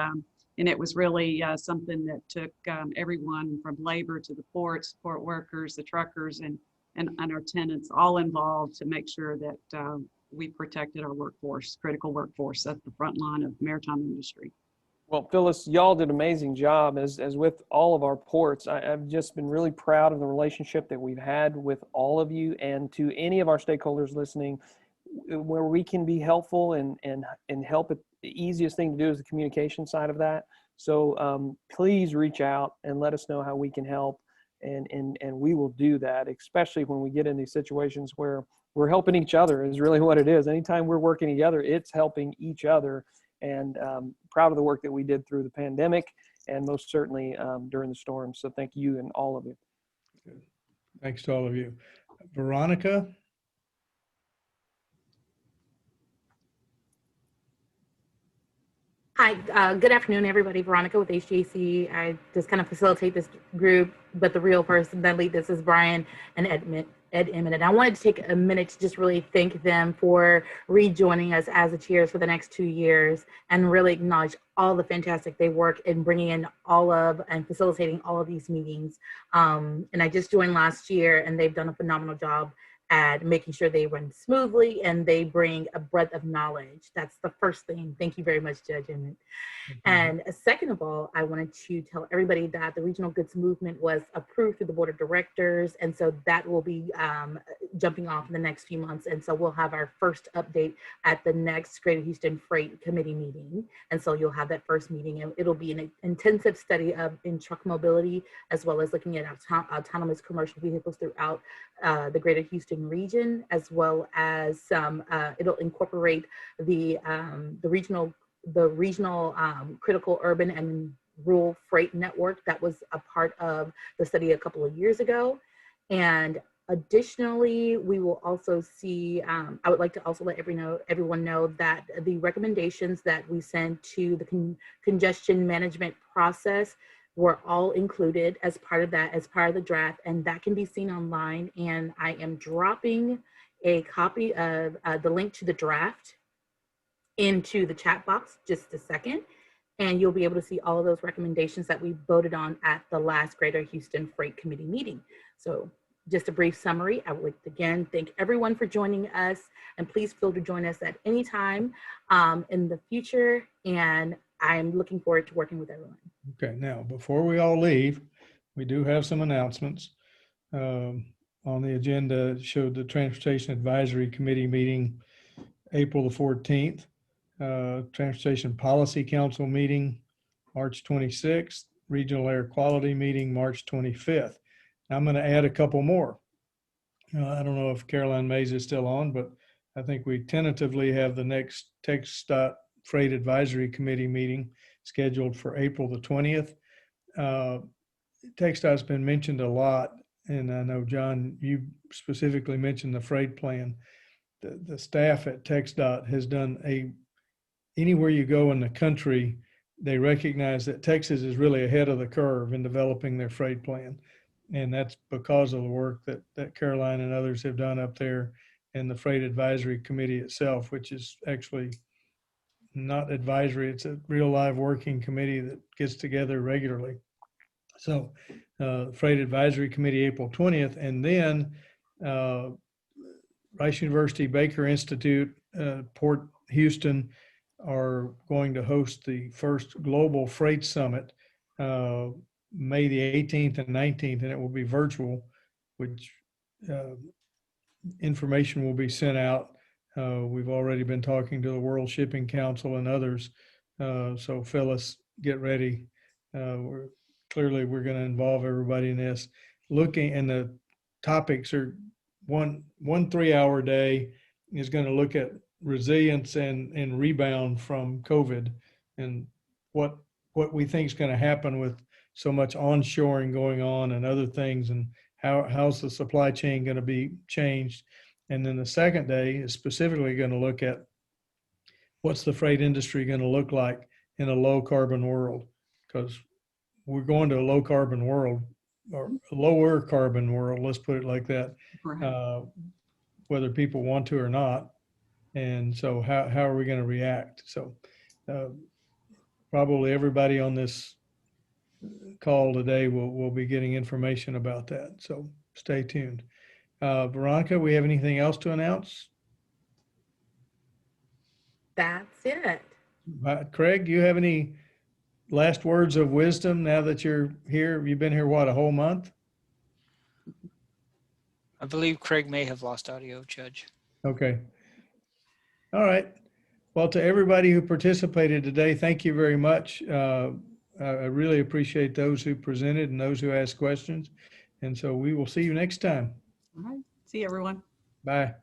it was really something that took everyone from labor to the ports, port workers, the truckers, and our tenants all involved to make sure that we protected our workforce, critical workforce at the front line of maritime industry. Well, Phyllis, y'all did an amazing job as with all of our ports. I've just been really proud of the relationship that we've had with all of you, and to any of our stakeholders listening, where we can be helpful and help. It, the easiest thing to do is the communication side of that. So please reach out and let us know how we can help. And we will do that, especially when we get in these situations where we're helping each other is really what it is. Anytime we're working together, it's helping each other. And proud of the work that we did through the pandemic, and most certainly during the storm. So thank you and all of you. Good. Thanks to all of you. Veronica? Hi, good afternoon, everybody. Veronica with HGAC. I just kind of facilitate this group, but the real person that lead this is Brian and Ed Emmett. And I wanted to take a minute to just really thank them for rejoining us as the chairs for the next 2 years and really acknowledge all the fantastic they work in bringing in all of and facilitating all of these meetings. And I just joined last year, and they've done a phenomenal job at making sure they run smoothly and they bring a breadth of knowledge. That's the first thing. Thank you very much, Judge Emmett. And second of all, I wanted to tell everybody that the Regional Goods Movement was approved through the Board of Directors. And so that will be jumping off in the next few months. And so we'll have our first update at the next Greater Houston Freight Committee meeting. And so you'll have that first meeting, and it'll be an intensive study in truck mobility, as well as looking at autonomous commercial vehicles throughout the Greater Houston region, as well as it'll incorporate the regional critical urban and rural freight network that was a part of the study a couple of years ago. And additionally, we will also see, I would like to also let everyone know that the recommendations that we sent to the congestion management process were all included as part of that, as part of the draft, and that can be seen online. And I am dropping a copy of the link to the draft into the chat box just a second, and you'll be able to see all of those recommendations that we voted on at the last Greater Houston Freight Committee meeting. So just a brief summary. I would again thank everyone for joining us, and please feel to join us at any time in the future, and I'm looking forward to working with everyone. Okay, now before we all leave, we do have some announcements. On the agenda showed the Transportation Advisory Committee meeting April the 14th, Transportation Policy Council meeting March 26th, Regional Air Quality meeting March 25th. Now I'm going to add a couple more. I don't know if Caroline Mays is still on, but I think we tentatively have the next TxDOT Freight Advisory Committee meeting scheduled for April the 20th. TxDOT's been mentioned a lot, and I know, John, you specifically mentioned the freight plan. The staff at TxDOT has done anywhere you go in the country, they recognize that Texas is really ahead of the curve in developing their freight plan. And that's because of the work that Caroline and others have done up there, and the Freight Advisory Committee itself, which is actually not advisory, it's a real live working committee that gets together regularly. So Freight Advisory Committee, April 20th, and then Rice University Baker Institute, Port Houston are going to host the first Global Freight Summit, May the 18th and 19th, and it will be virtual, which information will be sent out. We've already been talking to the World Shipping Council and others. So Phyllis, get ready. We're going to involve everybody in this. And the topics are one 3-hour day is going to look at resilience and rebound from COVID, and what we think is going to happen with so much onshoring going on and other things, and how's the supply chain going to be changed. And then the second day is specifically going to look at what's the freight industry going to look like in a low carbon world, because we're going to a low carbon world, or a lower carbon world, let's put it like that, right. Whether people want to or not. And so how are we going to react? So probably everybody on this call today will be getting information about that. So stay tuned. Veronica, we have anything else to announce? That's it. Craig, you have any last words of wisdom now that you're here? You've been here, what, a whole month? I believe Craig may have lost audio, Judge. Okay. All right. Well, to everybody who participated today, thank you very much. I really appreciate those who presented and those who asked questions. And so we will see you next time. All right. See you, everyone. Bye.